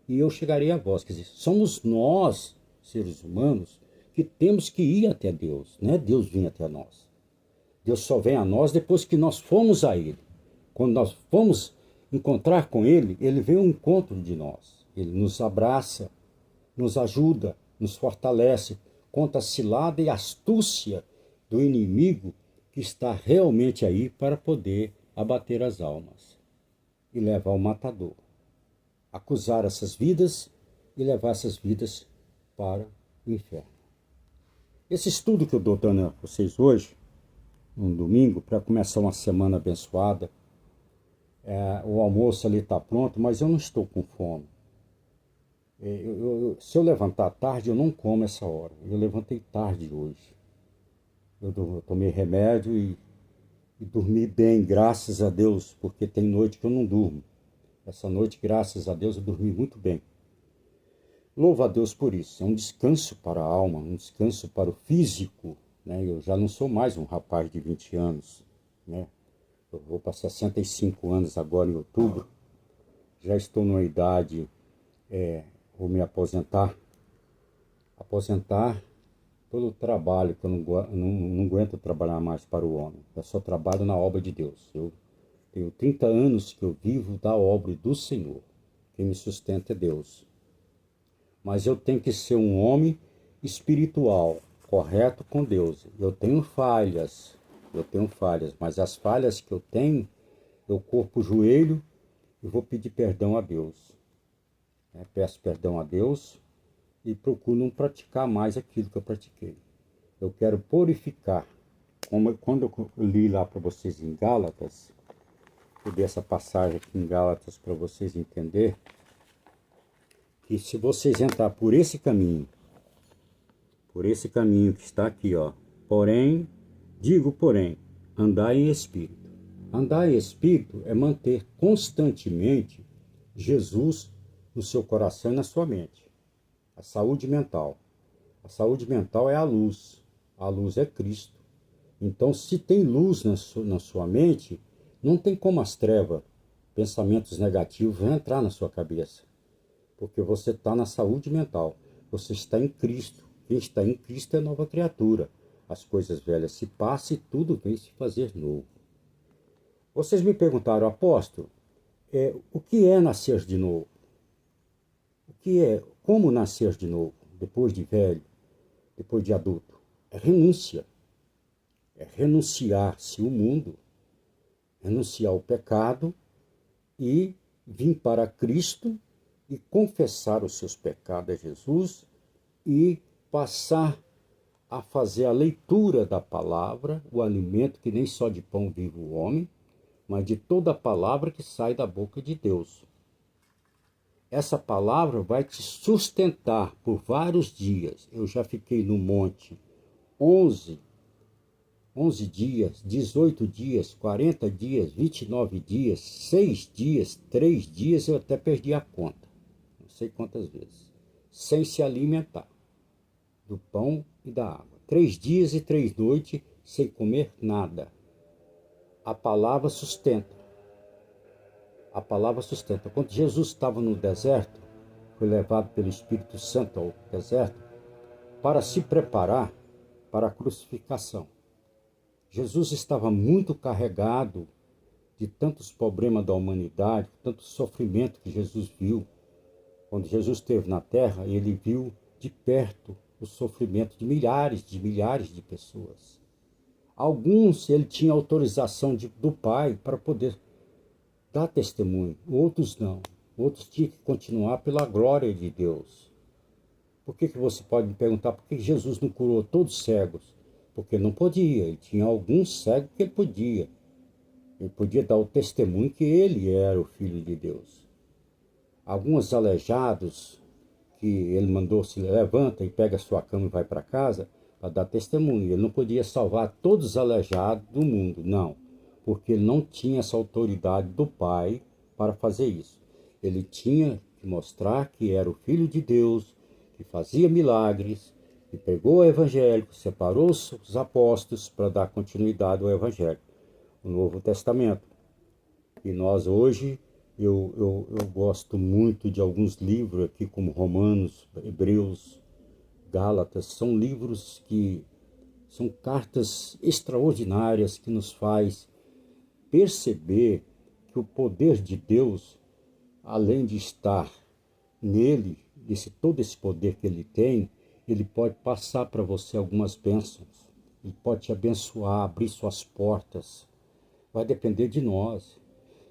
Speaker 1: e eu chegarei a vós. Quer dizer, somos nós, seres humanos, que temos que ir até Deus, não é Deus vir até nós. Deus só vem a nós depois que nós fomos a ele. Quando nós fomos encontrar com ele, ele vem ao encontro de nós. Ele nos abraça, nos ajuda, nos fortalece contra a cilada e astúcia do inimigo que está realmente aí para poder abater as almas e levar o matador, acusar essas vidas e levar essas vidas para o inferno. Esse estudo que eu estou dando a vocês hoje, no domingo, para começar uma semana abençoada, o almoço ali está pronto, mas eu não estou com fome. Se eu levantar tarde, eu não como essa hora. Eu levantei tarde hoje. Eu tomei remédio e dormi bem, graças a Deus, porque tem noite que eu não durmo. Essa noite, graças a Deus, eu dormi muito bem. Louvo a Deus por isso. É um descanso para a alma, um descanso para o físico, né? Eu já não sou mais um rapaz de 20 anos, né? Eu vou para 65 anos agora em outubro. Já estou numa idade, vou me aposentar. Aposentar pelo trabalho, que eu não aguento trabalhar mais para o homem. Eu só trabalho na obra de Deus. Eu tenho 30 anos que eu vivo da obra do Senhor. Quem me sustenta é Deus. Mas eu tenho que ser um homem espiritual, correto com Deus. Eu tenho falhas, mas as falhas que eu tenho, eu corpo o joelho e vou pedir perdão a Deus. Peço perdão a Deus e procuro não praticar mais aquilo que eu pratiquei. Eu quero purificar. Quando eu li lá para vocês em Gálatas, eu dei essa passagem aqui em Gálatas para vocês entenderem, que se vocês entrar por esse caminho que está aqui, ó, porém, andar em espírito. Andar em espírito é manter constantemente Jesus no seu coração e na sua mente. A saúde mental. A saúde mental é a luz é Cristo. Então, se tem luz na sua mente, não tem como as trevas, pensamentos negativos, vão entrar na sua cabeça. Porque você está na saúde mental, você está em Cristo. Quem está em Cristo é nova criatura. As coisas velhas se passam e tudo vem se fazer novo. Vocês me perguntaram, apóstolo, o que é nascer de novo? Como nascer de novo, depois de velho, depois de adulto? É renúncia. É renunciar-se o mundo, renunciar o pecado e vir para Cristo e confessar os seus pecados a Jesus e passar a fazer a leitura da palavra, o alimento que nem só de pão vive o homem, mas de toda a palavra que sai da boca de Deus. Essa palavra vai te sustentar por vários dias. Eu já fiquei no monte 11 dias, 18 dias, 40 dias, 29 dias, 6 dias, 3 dias, eu até perdi a conta. Não sei quantas vezes. Sem se alimentar do pão e da água. 3 dias e 3 noites sem comer nada. A palavra sustenta. A palavra sustenta. Quando Jesus estava no deserto, foi levado pelo Espírito Santo ao deserto para se preparar para a crucificação. Jesus estava muito carregado de tantos problemas da humanidade, tanto sofrimento que Jesus viu. Quando Jesus esteve na terra, ele viu de perto o sofrimento de milhares de pessoas. Alguns ele tinha autorização do Pai para poder dar testemunho, outros não. Outros tinham que continuar pela glória de Deus. Por que você pode me perguntar por que Jesus não curou todos os cegos? Porque não podia, ele tinha alguns cegos que ele podia. Ele podia dar o testemunho que ele era o Filho de Deus. Alguns aleijados que ele mandou se levanta e pega a sua cama e vai para casa para dar testemunho. Ele não podia salvar todos os aleijados do mundo, não. Porque ele não tinha essa autoridade do Pai para fazer isso. Ele tinha que mostrar que era o Filho de Deus, que fazia milagres, que pegou o Evangelho, separou os apóstolos para dar continuidade ao Evangelho, o Novo Testamento. E nós hoje, eu gosto muito de alguns livros aqui, como Romanos, Hebreus, Gálatas, são livros que são cartas extraordinárias que nos faz perceber que o poder de Deus, além de estar nele, todo esse poder que ele tem, ele pode passar para você algumas bênçãos. Ele pode te abençoar, abrir suas portas. Vai depender de nós.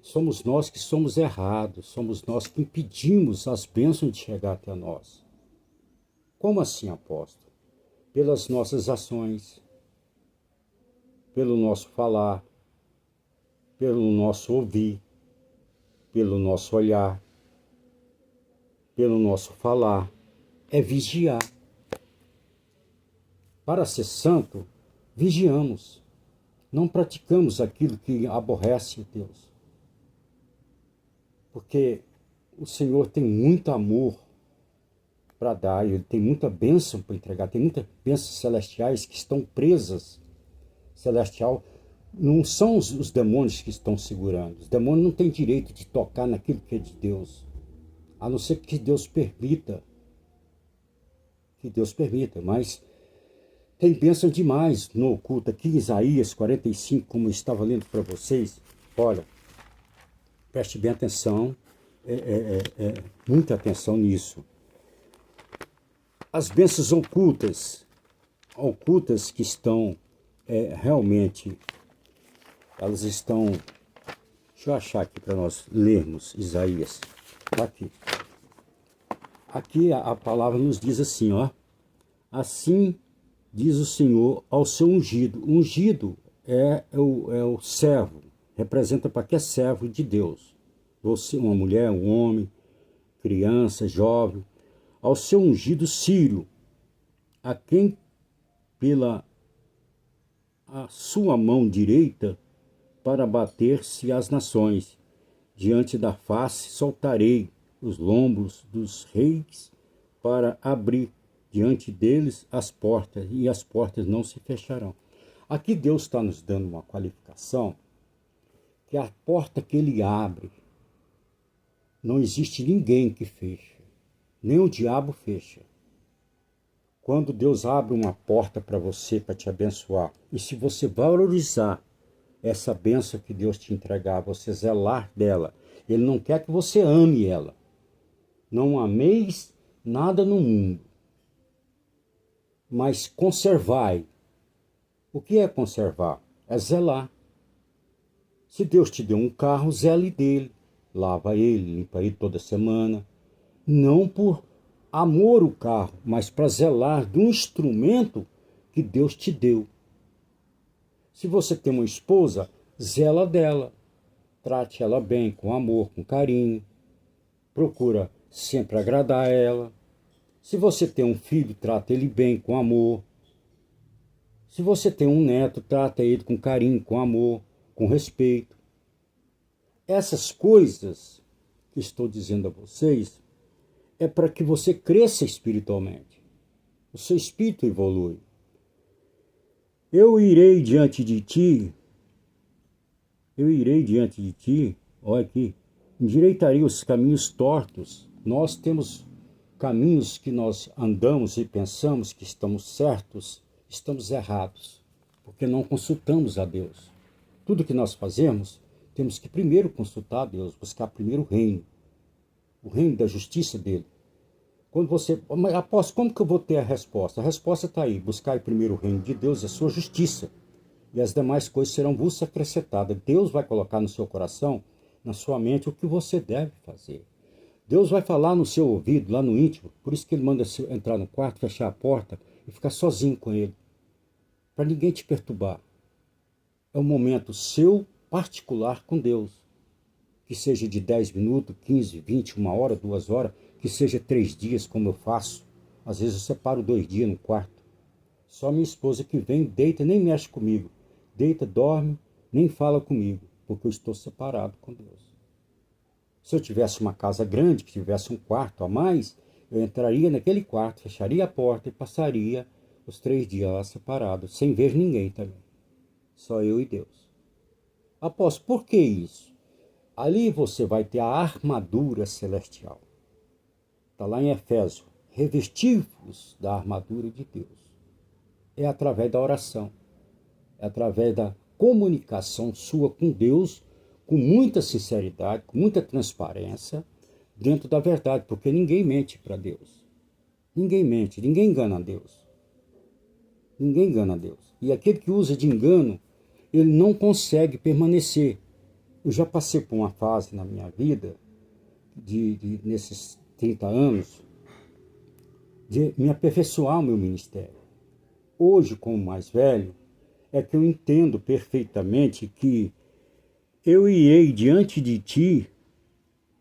Speaker 1: Somos nós que somos errados, somos nós que impedimos as bênçãos de chegar até nós. Como assim, apóstolo? Pelas nossas ações, pelo nosso falar, pelo nosso ouvir, pelo nosso olhar, pelo nosso falar. É vigiar. Para ser santo, vigiamos. Não praticamos aquilo que aborrece a Deus. Porque o Senhor tem muito amor para dar, ele tem muita bênção para entregar, tem muitas bênçãos celestiais que estão presas. Celestial não são os demônios que estão segurando. Os demônios não têm direito de tocar naquilo que é de Deus, a não ser que Deus permita. Que Deus permita, mas tem bênção demais no oculto. Aqui em Isaías 45, como eu estava lendo para vocês, olha, preste bem atenção, muita atenção nisso. As bênçãos ocultas que estão realmente, elas estão, deixa eu achar aqui para nós lermos Isaías, aqui. Aqui a palavra nos diz assim, ó, assim diz o Senhor ao seu ungido. Ungido é o servo, representa para que é servo de Deus. Você, uma mulher, um homem, criança, jovem, ao seu ungido Ciro, a quem pela a sua mão direita para bater-se às nações, diante da face soltarei os lombos dos reis para abrir diante deles as portas, e as portas não se fecharão. Aqui Deus está nos dando uma qualificação, que a porta que ele abre, não existe ninguém que feche, nem o diabo fecha. Quando Deus abre uma porta para você, para te abençoar, e se você valorizar essa bênção que Deus te entregar, você zelar dela, ele não quer que você ame ela. Não ameis nada no mundo, mas conservai O que é conservar? É zelar. Se Deus te deu um carro, zele dele. Lava ele, limpa ele toda semana. Não por amor ao carro, mas para zelar do instrumento que Deus te deu. Se você tem uma esposa, zela dela. Trate ela bem, com amor, com carinho. Procura sempre agradar ela. Se você tem um filho, trata ele bem, com amor. Se você tem um neto, trata ele com carinho, com amor, com respeito. Essas coisas que estou dizendo a vocês é para que você cresça espiritualmente. O seu espírito evolui. Eu irei diante de ti, olha aqui, endireitarei os caminhos tortos. Nós temos caminhos que nós andamos e pensamos que estamos certos, estamos errados, porque não consultamos a Deus. Tudo que nós fazemos, temos que primeiro consultar a Deus, buscar primeiro o reino da justiça dele. Quando você, apóstolo, como que eu vou ter a resposta? A resposta está aí, buscar primeiro o reino de Deus e a sua justiça, e as demais coisas serão vos acrescentadas. Deus vai colocar no seu coração, na sua mente, o que você deve fazer. Deus vai falar no seu ouvido, lá no íntimo, por isso que ele manda você entrar no quarto, fechar a porta e ficar sozinho com ele, para ninguém te perturbar. É um momento seu, particular com Deus, que seja de 10 minutos, 15, 20, 1 hora, 2 horas, que seja 3 dias, como eu faço. Às vezes eu separo 2 dias no quarto. Só minha esposa que vem, deita, nem mexe comigo. Deita, dorme, nem fala comigo, porque eu estou separado com Deus. Se eu tivesse uma casa grande, que tivesse um quarto a mais, eu entraria naquele quarto, fecharia a porta e passaria os 3 dias lá separados, sem ver ninguém também. Só eu e Deus. Apóstolo, por que isso? Ali você vai ter a armadura celestial. Está lá em Efésios. Revestivos da armadura de Deus. É através da oração. É através da comunicação sua com Deus, com muita sinceridade, com muita transparência, dentro da verdade, porque ninguém mente para Deus. Ninguém mente, ninguém engana a Deus. Ninguém engana a Deus. E aquele que usa de engano, ele não consegue permanecer. Eu já passei por uma fase na minha vida, nesses 30 anos, de me aperfeiçoar o meu ministério. Hoje, como mais velho, é que eu entendo perfeitamente que eu irei diante de ti,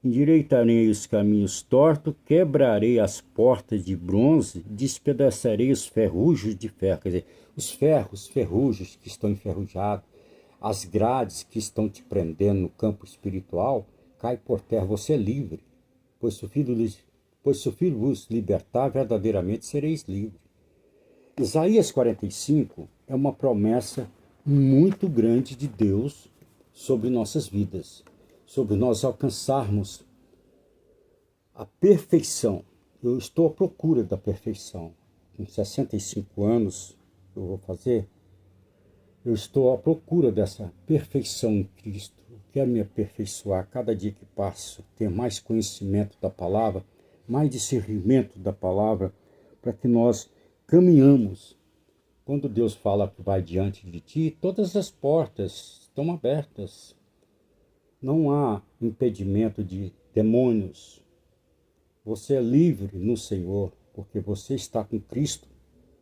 Speaker 1: endireitarei os caminhos tortos, quebrarei as portas de bronze, despedaçarei os ferrujos de ferro. Quer dizer, os ferrujos que estão enferrujados, as grades que estão te prendendo no campo espiritual, cai por terra, você é livre. Pois se o Filho vos libertar, verdadeiramente sereis livres. Isaías 45 é uma promessa muito grande de Deus sobre nossas vidas, sobre nós alcançarmos a perfeição. Eu estou à procura da perfeição. Com 65 anos eu vou fazer, eu estou à procura dessa perfeição em Cristo. Eu quero me aperfeiçoar cada dia que passo, ter mais conhecimento da palavra, mais discernimento da palavra, para que nós caminhamos. Quando Deus fala que vai diante de ti, todas as portas estão abertas. Não há impedimento de demônios. Você é livre no Senhor, porque você está com Cristo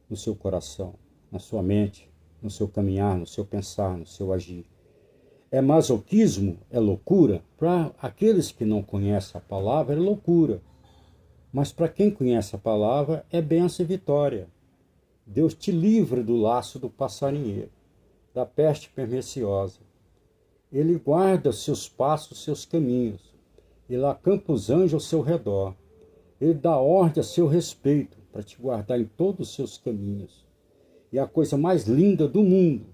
Speaker 1: no seu coração, na sua mente, no seu caminhar, no seu pensar, no seu agir. É masoquismo? É loucura? Para aqueles que não conhecem a palavra, é loucura. Mas para quem conhece a palavra, é bênção e vitória. Deus te livra do laço do passarinheiro, da peste perniciosa. Ele guarda os seus passos, os seus caminhos. Ele acampa os anjos ao seu redor. Ele dá ordem a seu respeito, para te guardar em todos os seus caminhos. E a coisa mais linda do mundo,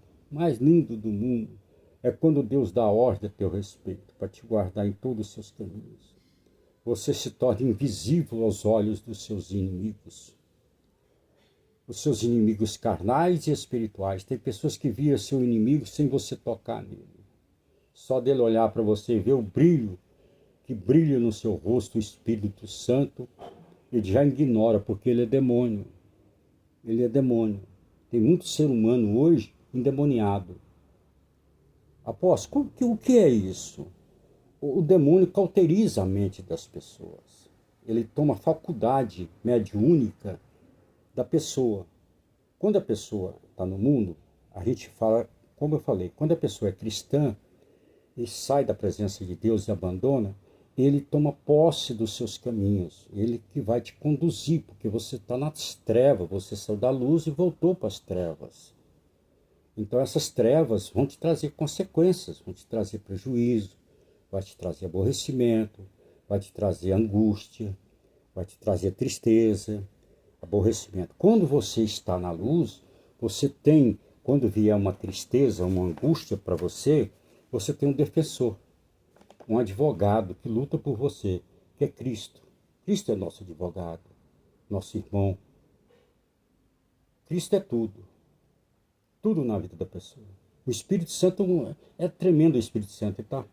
Speaker 1: é quando Deus dá ordem a teu respeito, para te guardar em todos os seus caminhos. Você se torna invisível aos olhos dos seus inimigos. Os seus inimigos carnais e espirituais. Tem pessoas que viam seu inimigo sem você tocar nele. Só dele olhar para você e ver o brilho, que brilha no seu rosto, o Espírito Santo, ele já ignora, porque ele é demônio. Ele é demônio. Tem muito ser humano hoje endemoniado. Apóstolo, o que é isso? O demônio cauteriza a mente das pessoas. Ele toma faculdade mediúnica da pessoa. Quando a pessoa está no mundo, a gente fala, como eu falei, quando a pessoa é cristã e sai da presença de Deus e abandona, ele toma posse dos seus caminhos, ele que vai te conduzir, porque você está nas trevas, você saiu da luz e voltou para as trevas. Então essas trevas vão te trazer consequências, vão te trazer prejuízo, vai te trazer aborrecimento, vai te trazer angústia, vai te trazer tristeza, aborrecimento. Quando você está na luz, você tem, quando vier uma tristeza, uma angústia para você, você tem um defensor, um advogado que luta por você, que é Cristo. Cristo é nosso advogado, nosso irmão. Cristo é tudo, tudo na vida da pessoa. O Espírito Santo é tremendo, o Espírito Santo, ele está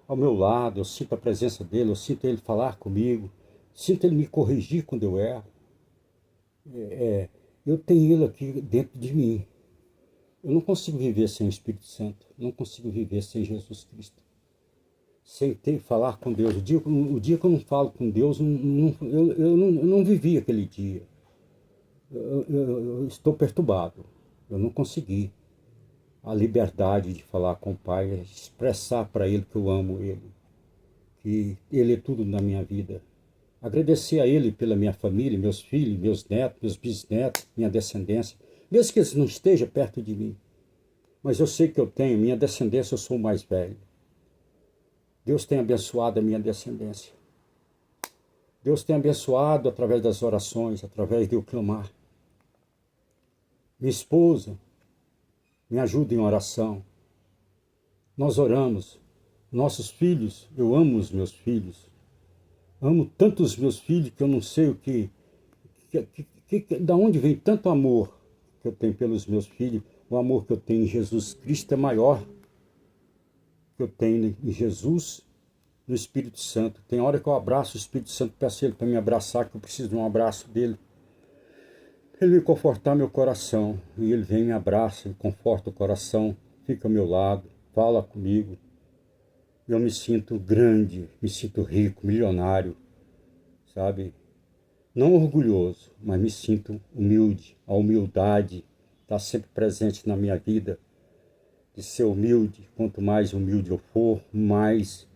Speaker 1: ao meu lado, eu sinto a presença dele, eu sinto ele falar comigo, sinto ele me corrigir quando eu erro. Eu tenho ele aqui dentro de mim. Eu não consigo viver sem o Espírito Santo, não consigo viver sem Jesus Cristo, sem ter falar com Deus. O dia que eu não falo com Deus, eu não vivi aquele dia. Eu estou perturbado, eu não consegui a liberdade de falar com o Pai, expressar para Ele que eu amo Ele, que Ele é tudo na minha vida. Agradecer a Ele pela minha família, meus filhos, meus netos, meus bisnetos, minha descendência, mesmo que eles não estejam perto de mim. Mas eu sei que eu tenho, minha descendência, eu sou o mais velho. Deus tem abençoado a minha descendência. Deus tem abençoado através das orações, através de eu clamar. Minha esposa me ajuda em oração. Nós oramos. Nossos filhos, eu amo os meus filhos. Amo tanto os meus filhos que eu não sei o da onde vem tanto amor que eu tenho pelos meus filhos. O amor que eu tenho em Jesus Cristo é maior que eu tenho em Jesus, no Espírito Santo. Tem hora que eu abraço o Espírito Santo, peço ele para me abraçar, que eu preciso de um abraço dele. Ele vem confortar meu coração, e ele vem, me abraça, me conforta o coração, fica ao meu lado, fala comigo. Eu me sinto grande, me sinto rico, milionário, sabe? Não orgulhoso, mas me sinto humilde. A humildade está sempre presente na minha vida, de ser humilde. Quanto mais humilde eu for, mais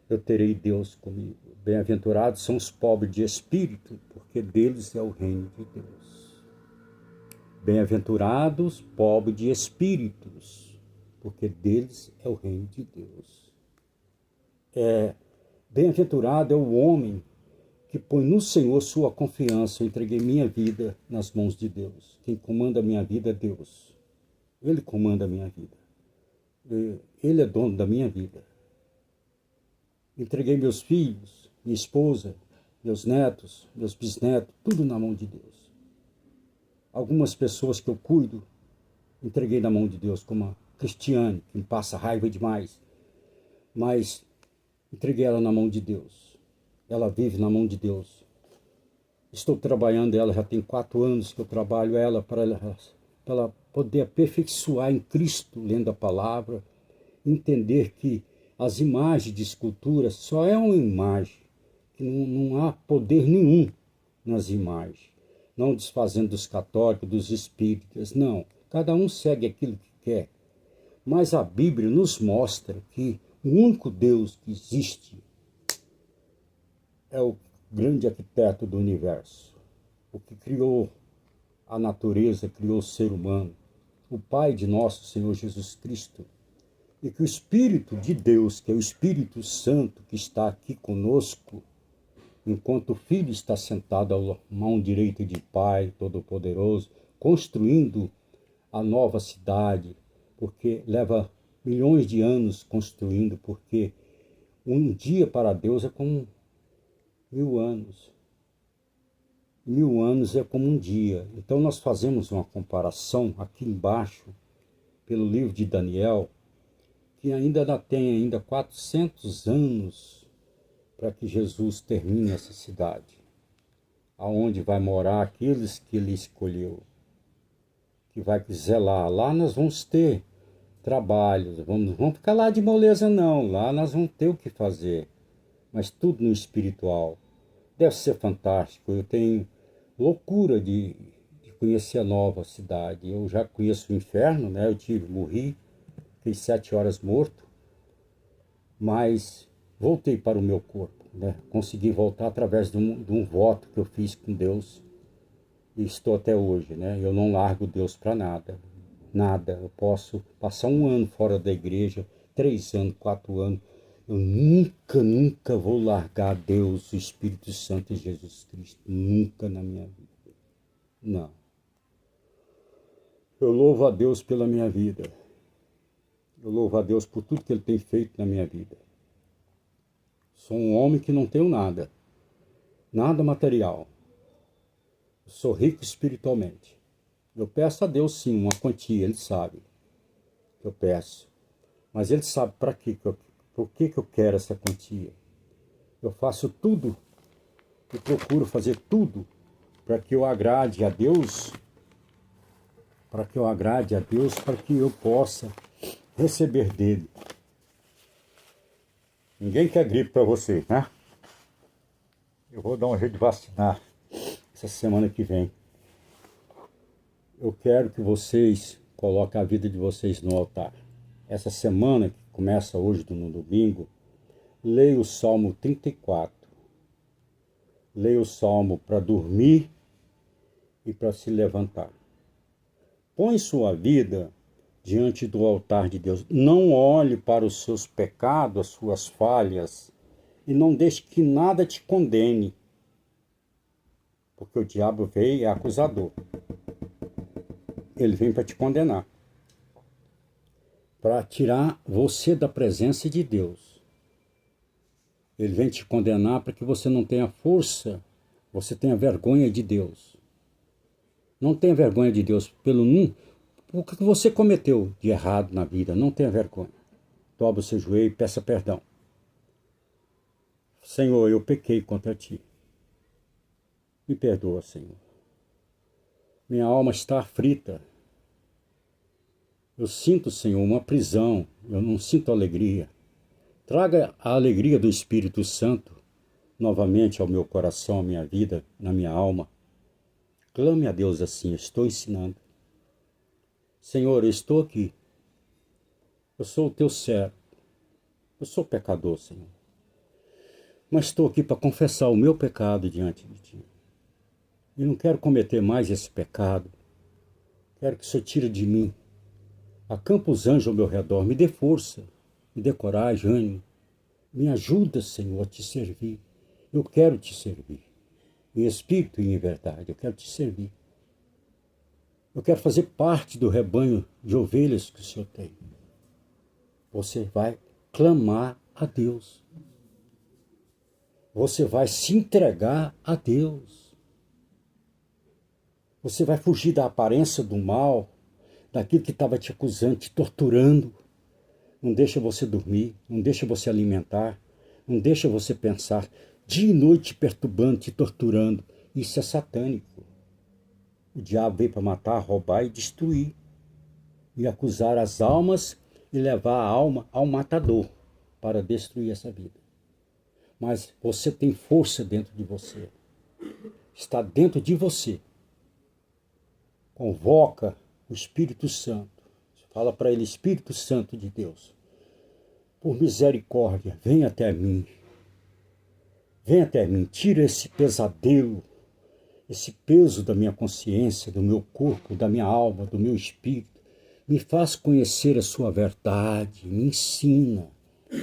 Speaker 1: eu terei Deus comigo. Bem-aventurados são os pobres de espírito, porque deles é o reino de Deus. Bem-aventurados, pobres de espíritos, porque deles é o reino de Deus. Bem-aventurado é o homem que põe no Senhor sua confiança. Eu entreguei minha vida nas mãos de Deus. Quem comanda a minha vida é Deus. Ele comanda a minha vida. Ele é dono da minha vida. Entreguei meus filhos, minha esposa, meus netos, meus bisnetos, tudo na mão de Deus. Algumas pessoas que eu cuido, entreguei na mão de Deus, como a Cristiane, que me passa raiva demais. Mas entreguei ela na mão de Deus. Ela vive na mão de Deus. Estou trabalhando ela, já tem 4 anos que eu trabalho ela para ela poder aperfeiçoar em Cristo, lendo a palavra, entender que as imagens de escultura só é uma imagem, que não há poder nenhum nas imagens. Não desfazendo dos católicos, dos espíritas, não. Cada um segue aquilo que quer. Mas a Bíblia nos mostra que o único Deus que existe é o grande arquiteto do universo, o que criou a natureza, criou o ser humano, o Pai de nosso Senhor Jesus Cristo, e que o Espírito de Deus, que é o Espírito Santo que está aqui conosco, enquanto o Filho está sentado à mão direita de Pai Todo-Poderoso, construindo a nova cidade, porque leva milhões de anos construindo, porque um dia para Deus é como 1000 anos. 1000 anos é como um dia. Então nós fazemos uma comparação aqui embaixo, pelo livro de Daniel, que ainda tem 400 anos para que Jesus termine essa cidade, aonde vai morar aqueles que ele escolheu, que vai zelar. Lá nós vamos ter trabalhos, vamos ficar lá de moleza não, lá nós vamos ter o que fazer, mas tudo no espiritual. Deve ser fantástico, eu tenho loucura de conhecer a nova cidade. Eu já conheço o inferno, né? Morri, fiquei 7 horas morto, mas voltei para o meu corpo, né? Consegui voltar através de um voto que eu fiz com Deus e estou até hoje, né? Eu não largo Deus para nada, nada. Eu posso passar 1 ano fora da igreja, 3 anos, 4 anos. Eu nunca vou largar Deus, o Espírito Santo e Jesus Cristo. Nunca na minha vida. Não. Eu louvo a Deus pela minha vida. Eu louvo a Deus por tudo que Ele tem feito na minha vida. Sou um homem que não tenho nada. Nada material. Eu sou rico espiritualmente. Eu peço a Deus sim uma quantia, Ele sabe que eu peço. Mas Ele sabe para quê, por que eu quero essa quantia. Eu faço tudo e procuro fazer tudo para que eu agrade a Deus, para que eu possa receber dele. Ninguém quer gripe para você, né? Eu vou dar um jeito de vacinar essa semana que vem. Eu quero que vocês coloquem a vida de vocês no altar. Essa semana, que começa hoje no domingo, leia o Salmo 34. Leia o Salmo para dormir e para se levantar. Põe sua vida diante do altar de Deus. Não olhe para os seus pecados, as suas falhas, e não deixe que nada te condene. Porque o diabo veio e é acusador. Ele vem para te condenar. Para tirar você da presença de Deus. Ele vem te condenar para que você não tenha força, você tenha vergonha de Deus. Não tenha vergonha de Deus o que você cometeu de errado na vida. Não tenha vergonha. Dobre o seu joelho e peça perdão. Senhor, eu pequei contra ti. Me perdoa, Senhor. Minha alma está aflita. Eu sinto, Senhor, uma prisão. Eu não sinto alegria. Traga a alegria do Espírito Santo novamente ao meu coração, à minha vida, na minha alma. Clame a Deus assim, eu estou ensinando. Senhor, eu estou aqui. Eu sou o teu servo. Eu sou pecador, Senhor. Mas estou aqui para confessar o meu pecado diante de ti. E não quero cometer mais esse pecado. Quero que o Senhor tire de mim. Acampa os anjos ao meu redor. Me dê força. Me dê coragem, ânimo. Me ajuda, Senhor, a te servir. Eu quero te servir. Em espírito e em verdade. Eu quero te servir. Eu quero fazer parte do rebanho de ovelhas que o Senhor tem. Você vai clamar a Deus. Você vai se entregar a Deus. Você vai fugir da aparência do mal, daquilo que estava te acusando, te torturando. Não deixa você dormir, não deixa você alimentar, não deixa você pensar. Dia e noite te perturbando, te torturando. Isso é satânico. O diabo veio para matar, roubar e destruir. E acusar as almas e levar a alma ao matador para destruir essa vida. Mas você tem força dentro de você. Está dentro de você. Convoca o Espírito Santo. Fala para ele, Espírito Santo de Deus, por misericórdia, vem até mim. Vem até mim, tira esse pesadelo, esse peso da minha consciência, do meu corpo, da minha alma, do meu espírito. Me faz conhecer a sua verdade, me ensina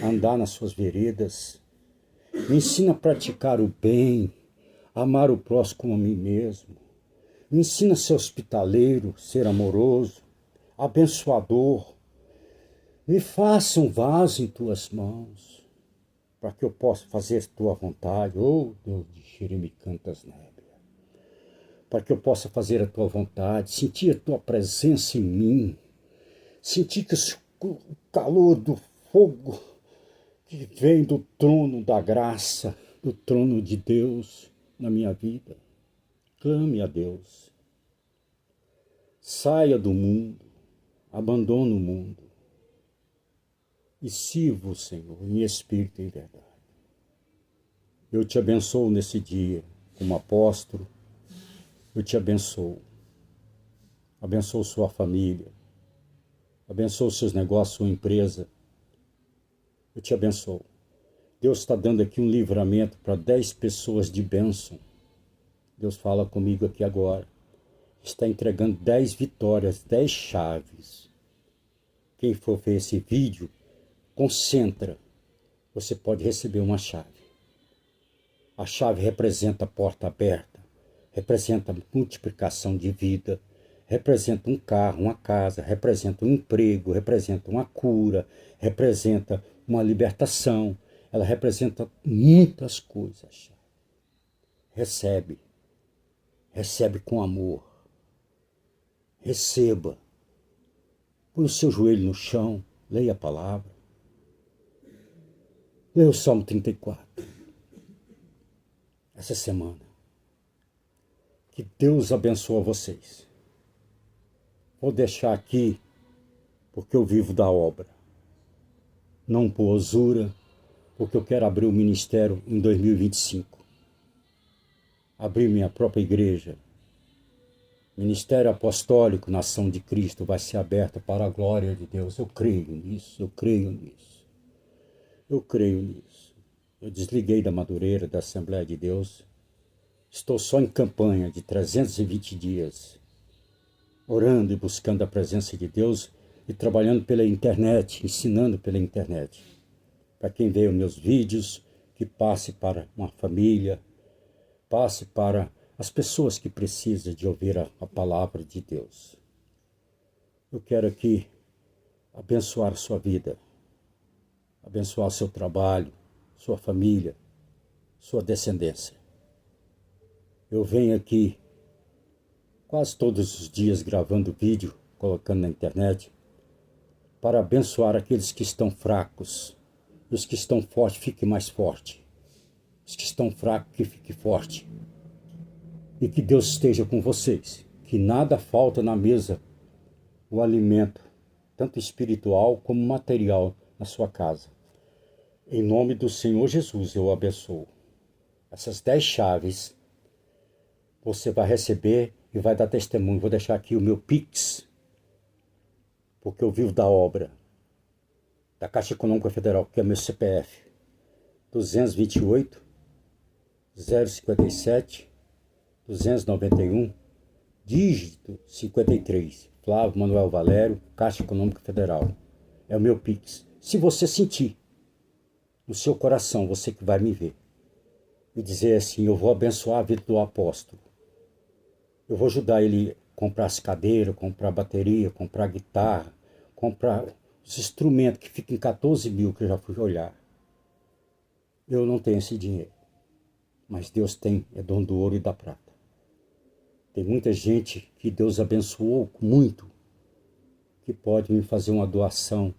Speaker 1: a andar nas suas veredas. Me ensina a praticar o bem, a amar o próximo como a mim mesmo. Me ensina a ser hospitaleiro, ser amoroso, abençoador. Me faça um vaso em tuas mãos, para que eu possa fazer tua vontade. Oh, Deus de Xeremicantas Nébia. Para que eu possa fazer a tua vontade, sentir a tua presença em mim, sentir que o calor do fogo que vem do trono da graça, do trono de Deus na minha vida. Clame a Deus. Saia do mundo, abandone o mundo e sirva o Senhor em espírito e em verdade. Eu te abençoo nesse dia como apóstolo, eu te abençoo. Abençoo sua família, abençoo seus negócios, sua empresa. Eu te abençoo. Deus está dando aqui um livramento para 10 pessoas de bênção. Deus fala comigo aqui agora. Está entregando 10 vitórias, 10 chaves. Quem for ver esse vídeo, concentra. Você pode receber uma chave. A chave representa a porta aberta, representa multiplicação de vida, representa um carro, uma casa, representa um emprego, representa uma cura, representa uma libertação. Ela representa muitas coisas. Recebe. Recebe com amor. Receba. Põe o seu joelho no chão, leia a palavra. Leia o Salmo 34. Essa semana. Que Deus abençoe vocês. Vou deixar aqui, porque eu vivo da obra. Não por usura, porque eu quero abrir o ministério em 2025. Abrir minha própria igreja. Ministério Apostólico, Nação de Cristo, vai ser aberto para a glória de Deus. Eu creio nisso, eu creio nisso. Eu creio nisso. Eu desliguei da Madureira, da Assembleia de Deus. Estou só em campanha de 320 dias, orando e buscando a presença de Deus e trabalhando pela internet, ensinando pela internet. Para quem vê os meus vídeos, que passe para uma família, passe para as pessoas que precisam de ouvir a palavra de Deus. Eu quero aqui abençoar a sua vida, abençoar o seu trabalho, sua família, sua descendência. Eu venho aqui quase todos os dias gravando vídeo, colocando na internet, para abençoar aqueles que estão fracos. E os que estão fortes, fiquem mais fortes. Os que estão fracos, que fiquem fortes. E que Deus esteja com vocês. Que nada falta na mesa, o alimento, tanto espiritual como material, na sua casa. Em nome do Senhor Jesus, eu abençoo. Essas 10 chaves você vai receber e vai dar testemunho. Vou deixar aqui o meu Pix, porque eu vivo da obra. Da Caixa Econômica Federal, que é meu CPF. 228 057 291, dígito 53. Flávio Manuel Valério, Caixa Econômica Federal. É o meu Pix. Se você sentir no seu coração, você que vai me ver, e dizer assim, eu vou abençoar a vida do apóstolo. Eu vou ajudar ele a comprar as cadeiras, comprar bateria, comprar guitarra, comprar os instrumentos que ficam em 14 mil, que eu já fui olhar. Eu não tenho esse dinheiro, mas Deus tem, é dono do ouro e da prata. Tem muita gente que Deus abençoou muito, que pode me fazer uma doação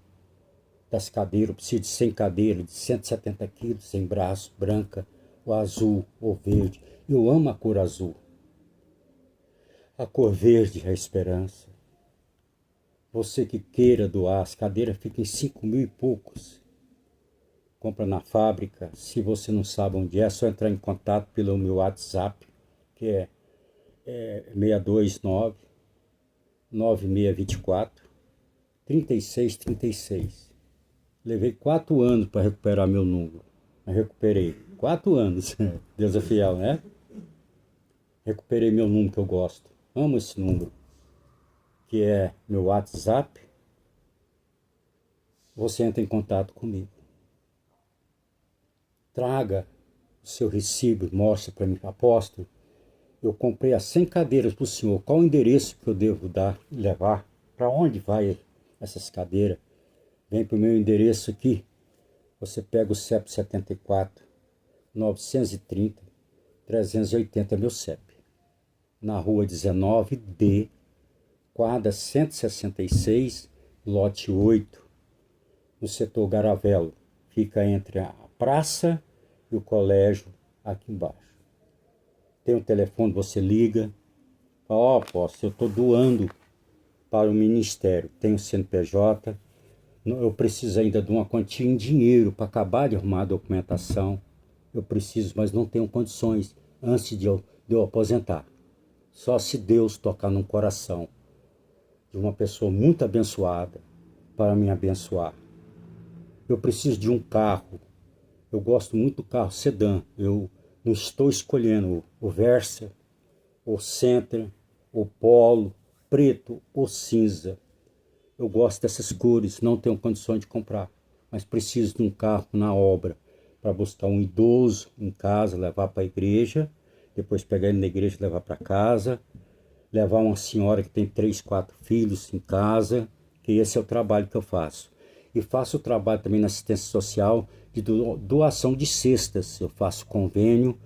Speaker 1: das cadeiras. Eu preciso de 100 cadeiras, de 170 quilos, sem braço, branca, ou azul, ou verde. Eu amo a cor azul. A cor verde é a esperança. Você que queira doar, as cadeiras ficam em 5 mil e poucos. Compra na fábrica. Se você não sabe onde é só entrar em contato pelo meu WhatsApp, que é 629 9624 3636. Levei 4 anos para recuperar meu número. Mas recuperei. 4 anos. Deus é fiel, né? Recuperei meu número que eu gosto. Amo esse número, que é meu WhatsApp. Você entra em contato comigo. Traga o seu recibo, mostre para mim, apóstolo. Eu comprei as 100 cadeiras para o senhor. Qual o endereço que eu devo dar e levar? Para onde vai essas cadeiras? Vem para o meu endereço aqui. Você pega o CEP 74 930 380, meu CEP. Na rua 19D, quadra 166, lote 8, no setor Garavelo. Fica entre a praça e o colégio aqui embaixo. Tem um telefone, você liga. Fala, apóstolo, eu estou doando para o ministério. Tenho CNPJ, eu preciso ainda de uma quantia em dinheiro para acabar de arrumar a documentação. Eu preciso, mas não tenho condições antes de eu aposentar. Só se Deus tocar no coração de uma pessoa muito abençoada para me abençoar. Eu preciso de um carro. Eu gosto muito do carro sedã. Eu não estou escolhendo o Versa, o Sentra, o Polo, preto ou cinza. Eu gosto dessas cores, não tenho condições de comprar, mas preciso de um carro na obra para buscar um idoso em casa, levar para a igreja, depois pegar ele na igreja e levar para casa, levar uma senhora que tem 3, 4 filhos em casa, que esse é o trabalho que eu faço. E faço o trabalho também na assistência social de doação de cestas. Eu faço convênio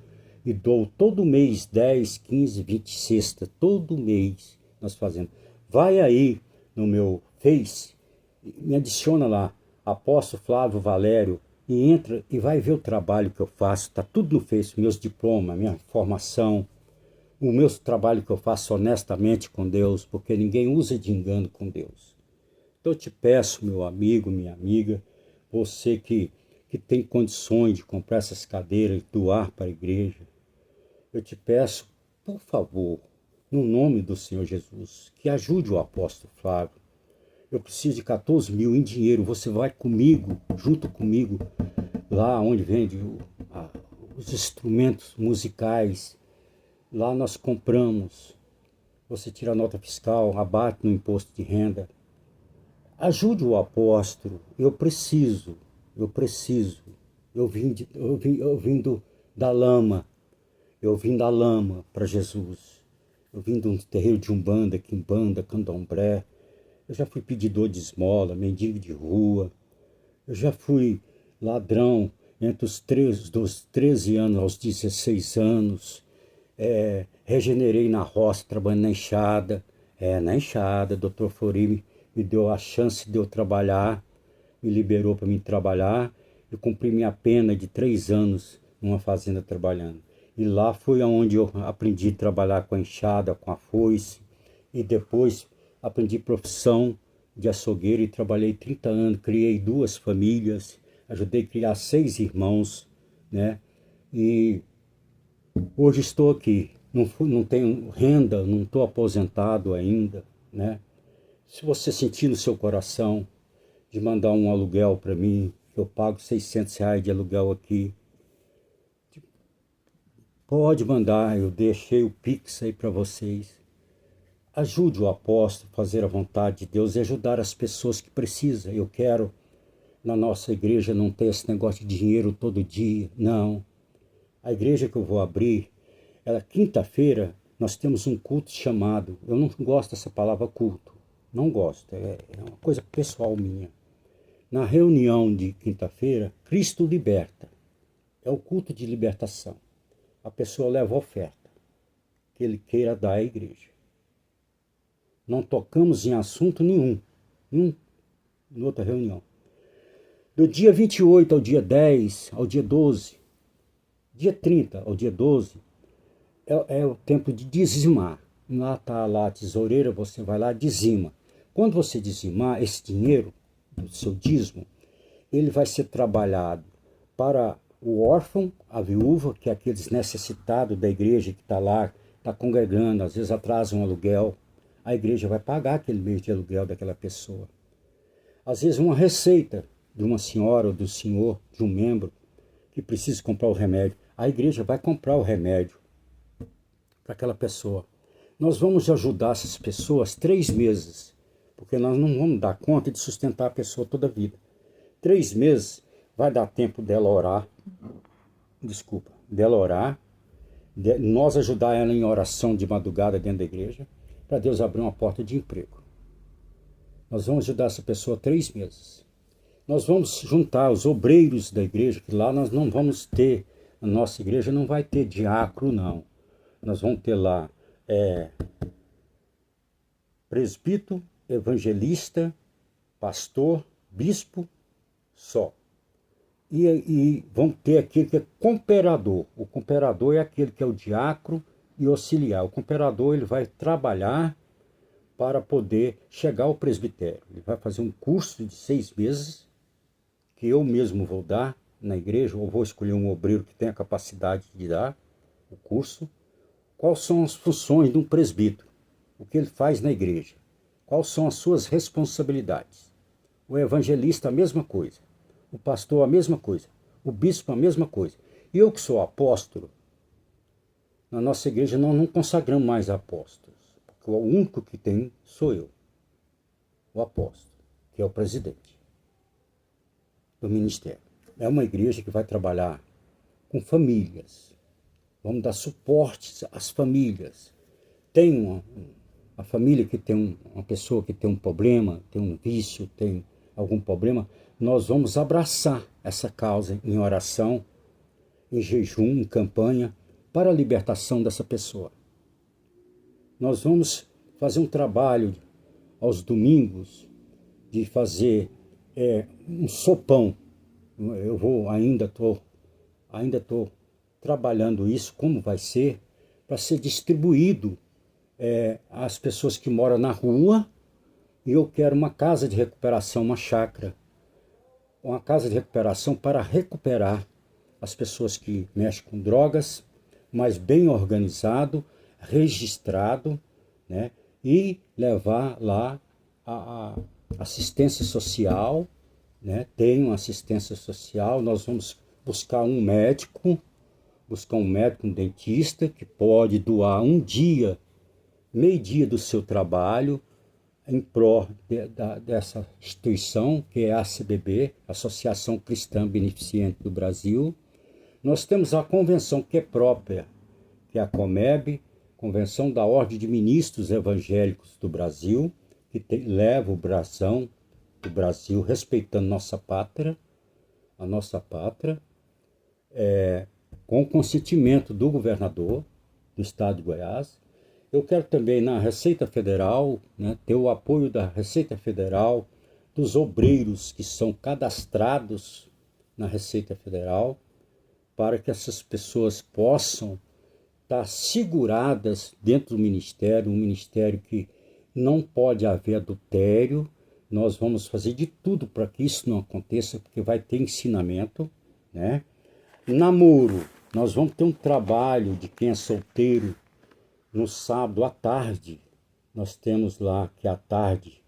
Speaker 1: e dou todo mês 10, 15, 20 cestas, todo mês nós fazemos. Vai aí no meu Face, me adiciona lá, Apóstolo Flávio Valério, e entra e vai ver o trabalho que eu faço. Está tudo no Face, meus diplomas, minha formação, o meu trabalho que eu faço honestamente com Deus, porque ninguém usa de engano com Deus. Então eu te peço, meu amigo, minha amiga, você que tem condições de comprar essas cadeiras e doar para a igreja, eu te peço, por favor, no nome do Senhor Jesus, que ajude o apóstolo Flávio. Eu preciso de 14 mil em dinheiro. Você vai comigo, junto comigo, lá onde vende os instrumentos musicais. Lá nós compramos. Você tira a nota fiscal, abate no imposto de renda. Ajude o apóstolo. Eu preciso. Eu vim da lama. Eu vim da lama para Jesus. Eu vim de um terreiro de Umbanda, Quimbanda, Candomblé. Eu já fui pedidor de esmola, mendigo de rua. Eu já fui ladrão entre dos 13 anos aos 16 anos. Regenerei na roça, trabalhando na enxada. Na enxada, doutor Flori me deu a chance de eu trabalhar, me liberou para mim trabalhar. Eu cumpri minha pena de 3 anos numa fazenda trabalhando. E lá foi onde eu aprendi a trabalhar com a enxada, com a foice. E depois aprendi profissão de açougueiro e trabalhei 30 anos, criei 2 famílias, ajudei a criar 6 irmãos, né? E hoje estou aqui, não tenho renda, não estou aposentado ainda, né? Se você sentir no seu coração de mandar um aluguel para mim, eu pago R$ 600 de aluguel aqui, pode mandar, eu deixei o Pix aí para vocês. Ajude o apóstolo a fazer a vontade de Deus e ajudar as pessoas que precisam. Eu quero, na nossa igreja, não ter esse negócio de dinheiro todo dia, não. A igreja que eu vou abrir, quinta-feira, nós temos um culto chamado, eu não gosto dessa palavra culto, não gosto, é uma coisa pessoal minha. Na reunião de quinta-feira, Cristo liberta, é o culto de libertação. A pessoa leva a oferta que ele queira dar à igreja. Não tocamos em assunto nenhum em outra reunião. Do dia 28 ao dia 10, ao dia 12, dia 30 ao dia 12, é o tempo de dizimar. Lá está lá a tesoureira, você vai lá e dizima. Quando você dizimar, esse dinheiro do seu dízimo, ele vai ser trabalhado para o órfão, a viúva, que é aqueles necessitados da igreja que está lá, está congregando, às vezes atrasa um aluguel. A igreja vai pagar aquele mês de aluguel daquela pessoa. Às vezes uma receita de uma senhora ou do senhor, de um membro, que precisa comprar o remédio. A igreja vai comprar o remédio para aquela pessoa. Nós vamos ajudar essas pessoas 3 meses, porque nós não vamos dar conta de sustentar a pessoa toda a vida. 3 meses vai dar tempo dela orar, nós ajudar ela em oração de madrugada dentro da igreja, para Deus abrir uma porta de emprego. Nós vamos ajudar essa pessoa 3 meses. Nós vamos juntar os obreiros da igreja, que lá nós não vamos ter, a nossa igreja não vai ter diácono, não. Nós vamos ter lá presbítero, evangelista, pastor, bispo, só. E vamos ter aquele que é cooperador. O cooperador é aquele que é o diácono e auxiliar. O cooperador ele vai trabalhar para poder chegar ao presbitério. Ele vai fazer um curso de 6 meses, que eu mesmo vou dar na igreja, ou vou escolher um obreiro que tenha capacidade de dar o curso. Quais são as funções de um presbítero? O que ele faz na igreja? Quais são as suas responsabilidades? O evangelista, a mesma coisa. O pastor, a mesma coisa. O bispo, a mesma coisa. E eu que sou apóstolo, na nossa igreja nós não consagramos mais apóstolos, porque o único que tem sou eu, o apóstolo, que é o presidente do ministério. É uma igreja que vai trabalhar com famílias. Vamos dar suporte às famílias. Tem a família que tem uma pessoa que tem um problema, tem um vício, tem algum problema, nós vamos abraçar essa causa em oração, em jejum, em campanha, para a libertação dessa pessoa. Nós vamos fazer um trabalho aos domingos de fazer um sopão. Eu vou ainda estou trabalhando isso, como vai ser, para ser distribuído às pessoas que moram na rua. E eu quero uma casa de recuperação, uma chácara, uma casa de recuperação para recuperar as pessoas que mexem com drogas, mas bem organizado, registrado, né? E levar lá a assistência social, né? Tem uma assistência social, nós vamos buscar um médico, um dentista, que pode doar um dia, meio dia do seu trabalho, em prol dessa instituição, que é a ACBB, Associação Cristã Beneficente do Brasil. Nós temos a convenção que é própria, que é a COMEB, Convenção da Ordem de Ministros Evangélicos do Brasil, que leva o brasão do Brasil, respeitando a nossa pátria, com o consentimento do governador do estado de Goiás. Eu quero também na Receita Federal, né, ter o apoio da Receita Federal, dos obreiros que são cadastrados na Receita Federal, para que essas pessoas possam estar seguradas dentro do ministério, um ministério que não pode haver adultério. Nós vamos fazer de tudo para que isso não aconteça, porque vai ter ensinamento, né? Namoro, nós vamos ter um trabalho de quem é solteiro. No sábado à tarde, nós temos lá, que é a tarde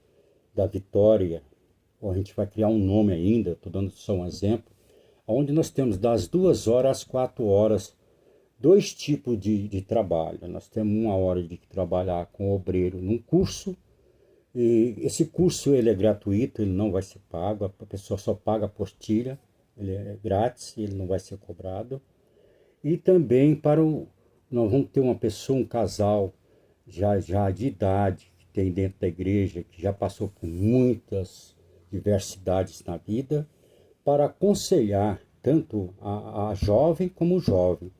Speaker 1: da Vitória, ou a gente vai criar um nome ainda, estou dando só um exemplo, onde nós temos das 2 horas às 4 horas, 2 tipos de trabalho. Nós temos 1 hora de trabalhar com o obreiro num curso, e esse curso ele é gratuito, ele não vai ser pago, a pessoa só paga a apostila, ele é grátis, ele não vai ser cobrado. E também nós vamos ter uma pessoa, um casal já de idade, que tem dentro da igreja, que já passou por muitas diversidades na vida, para aconselhar tanto a jovem como o jovem.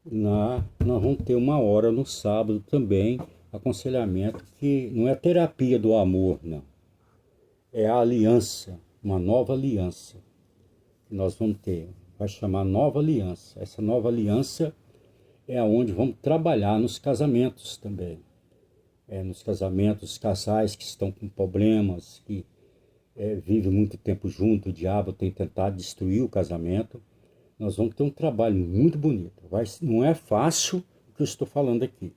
Speaker 1: Nós vamos ter 1 hora no sábado também, aconselhamento, que não é terapia do amor, não. É a aliança, uma nova aliança que nós vamos ter. Vai chamar Nova Aliança. Essa nova aliança é onde vamos trabalhar nos casamentos também. Nos casamentos, casais que estão com problemas, que vivem muito tempo junto, o diabo tem tentado destruir o casamento. Nós vamos ter um trabalho muito bonito. Não é fácil o que eu estou falando aqui.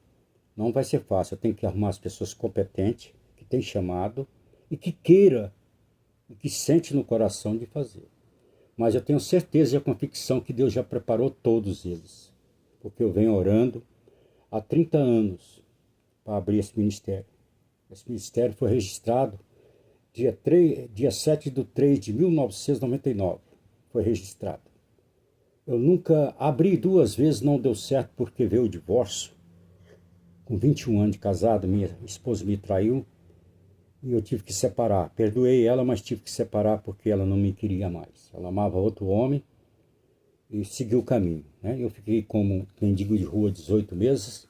Speaker 1: Não vai ser fácil. Eu tenho que arrumar as pessoas competentes, que têm chamado e que queira, e que sente no coração de fazer. Mas eu tenho certeza e a convicção que Deus já preparou todos eles. Porque eu venho orando há 30 anos para abrir esse ministério. Esse ministério foi registrado dia 7 de 3 de 1999. Foi registrado. Eu nunca abri 2 vezes, não deu certo porque veio o divórcio. Com 21 anos de casado, minha esposa me traiu e eu tive que separar. Perdoei ela, mas tive que separar porque ela não me queria mais. Ela amava outro homem e seguiu o caminho, né? Eu fiquei como mendigo de rua 18 meses,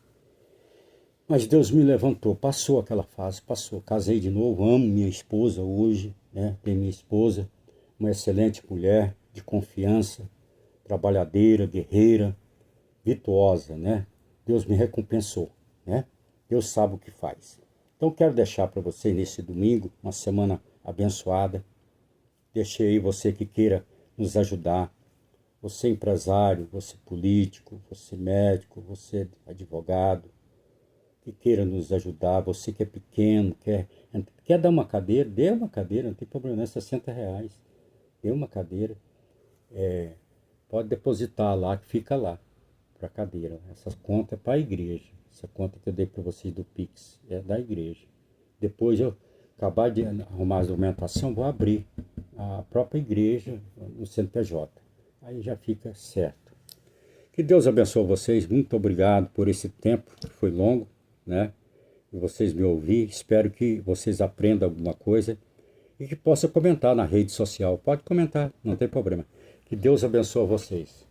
Speaker 1: mas Deus me levantou, passou aquela fase, passou. Casei de novo, amo minha esposa hoje, né? Tenho minha esposa, uma excelente mulher, de confiança, trabalhadeira, guerreira, virtuosa, né? Deus me recompensou, né? Deus sabe o que faz. Então quero deixar para vocês nesse domingo uma semana abençoada. Deixei aí você que queira nos ajudar, você empresário, você político, você médico, você advogado, que queira nos ajudar, você que é pequeno, quer dar uma cadeira, dê uma cadeira, não tem problema, não é R$60, dê uma cadeira, pode depositar lá, que fica lá, para a cadeira. Essa conta é para a igreja, essa conta que eu dei para vocês do Pix, é da igreja. Depois eu acabar de arrumar a documentação, vou abrir a própria igreja no CNPJ. Aí já fica certo. Que Deus abençoe vocês. Muito obrigado por esse tempo, que foi longo, né? E vocês me ouviram. Espero que vocês aprendam alguma coisa e que possa comentar na rede social. Pode comentar, não tem problema. Que Deus abençoe vocês.